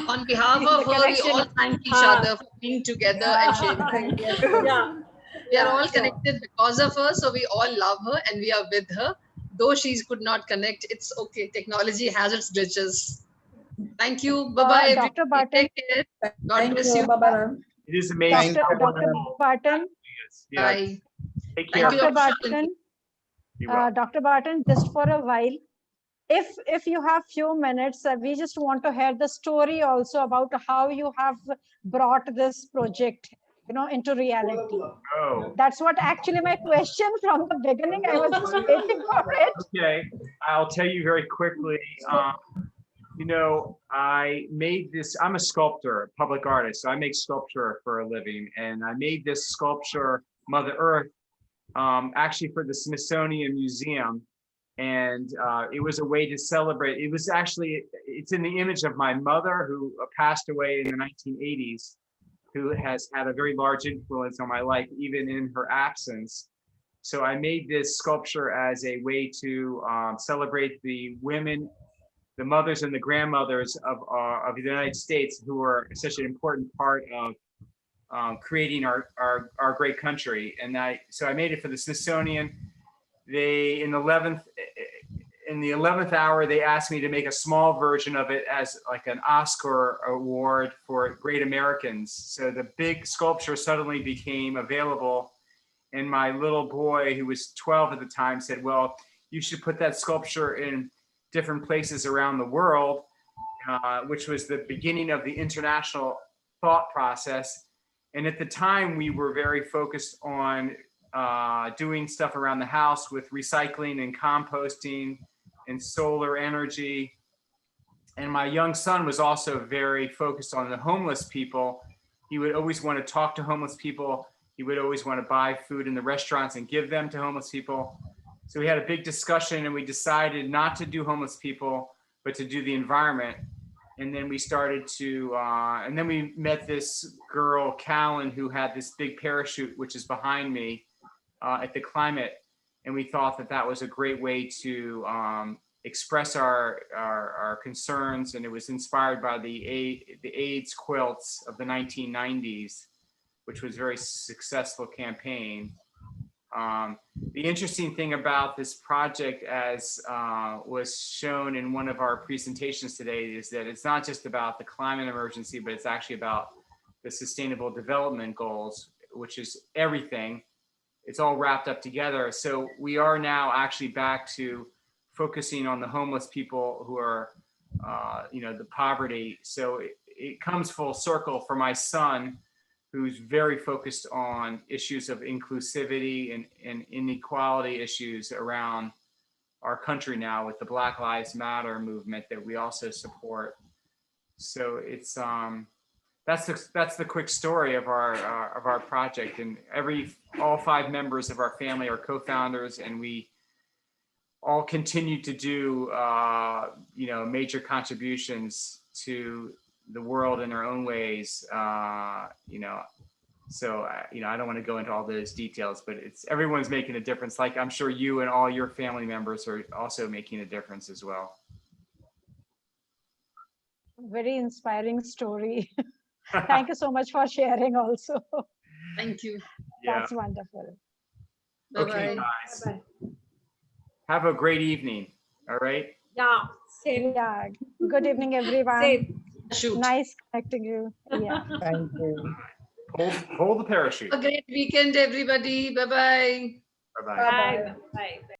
On behalf of her, we all thank each other for being together and sharing. Thank you. Yeah. We are all sure. connected because of her, so we all love her and we are with her. Though she could not connect, it's okay. Technology has its glitches. Thank you. Bye-bye, everybody. Dr. Barton. Take care. God Thank bless you. you. Bye-bye, ma'am. It is amazing. Dr. Barton. Yeah. Bye. Take care. Thank you, Dr. Dr. Barton. Be well. Dr. Barton, just for a while, if you have few minutes, we just want to hear the story also about how you have brought this project, into reality. Oh. That's what actually my question from the beginning. I was just waiting for it. Okay, I'll tell you very quickly. I made this, I'm a sculptor, public artist, so I make sculpture for a living. And I made this sculpture, Mother Earth, actually for the Smithsonian Museum. And it was a way to celebrate. It's in the image of my mother, who passed away in the 1980s, who has had a very large influence on my life, even in her absence. So I made this sculpture as a way to celebrate the women, the mothers and the grandmothers of the United States, who are such an important part of creating our great country. And so I made it for the Smithsonian. In the 11th hour, they asked me to make a small version of it as like an Oscar award for great Americans. So the big sculpture suddenly became available. And my little boy, who was 12 at the time, said, well, you should put that sculpture in different places around the world, which was the beginning of the international thought process. And at the time, we were very focused on doing stuff around the house with recycling and composting and solar energy. And my young son was also very focused on the homeless people. He would always want to talk to homeless people. He would always want to buy food in the restaurants and give them to homeless people. So we had a big discussion and we decided not to do homeless people, but to do the environment. And then we started to, and then we met this girl, Callan, who had this big parachute, which is behind me at the Climate. And we thought that that was a great way to express our concerns. And it was inspired by the AIDS quilts of the 1990s, which was a very successful campaign. The interesting thing about this project, as was shown in one of our presentations today, is that it's not just about the climate emergency, but it's actually about the Sustainable Development Goals, which is everything. It's all wrapped up together. So we are now actually back to focusing on the homeless people who are, the poverty. So it comes full circle for my son, who's very focused on issues of inclusivity and inequality issues around our country now with the Black Lives Matter movement that we also support. So it's that's the quick story of our project. And all 5 members of our family are co-founders, and we all continue to do major contributions to the world in our own ways. So I don't want to go into all those details, but everyone's making a difference. Like I'm sure you and all your family members are also making a difference as well. Very inspiring story. Thank you so much for sharing also. Thank you. Yeah. That's wonderful. Okay, Bye-bye. guys. Bye. Have a great evening. All right. Yeah, same. Yeah. Good evening, everyone. Same. Shoot. Nice connecting you. Yeah. Thank you. Hold the parachute. A great weekend, everybody. Bye-bye. Bye-bye. Bye. Bye. Bye.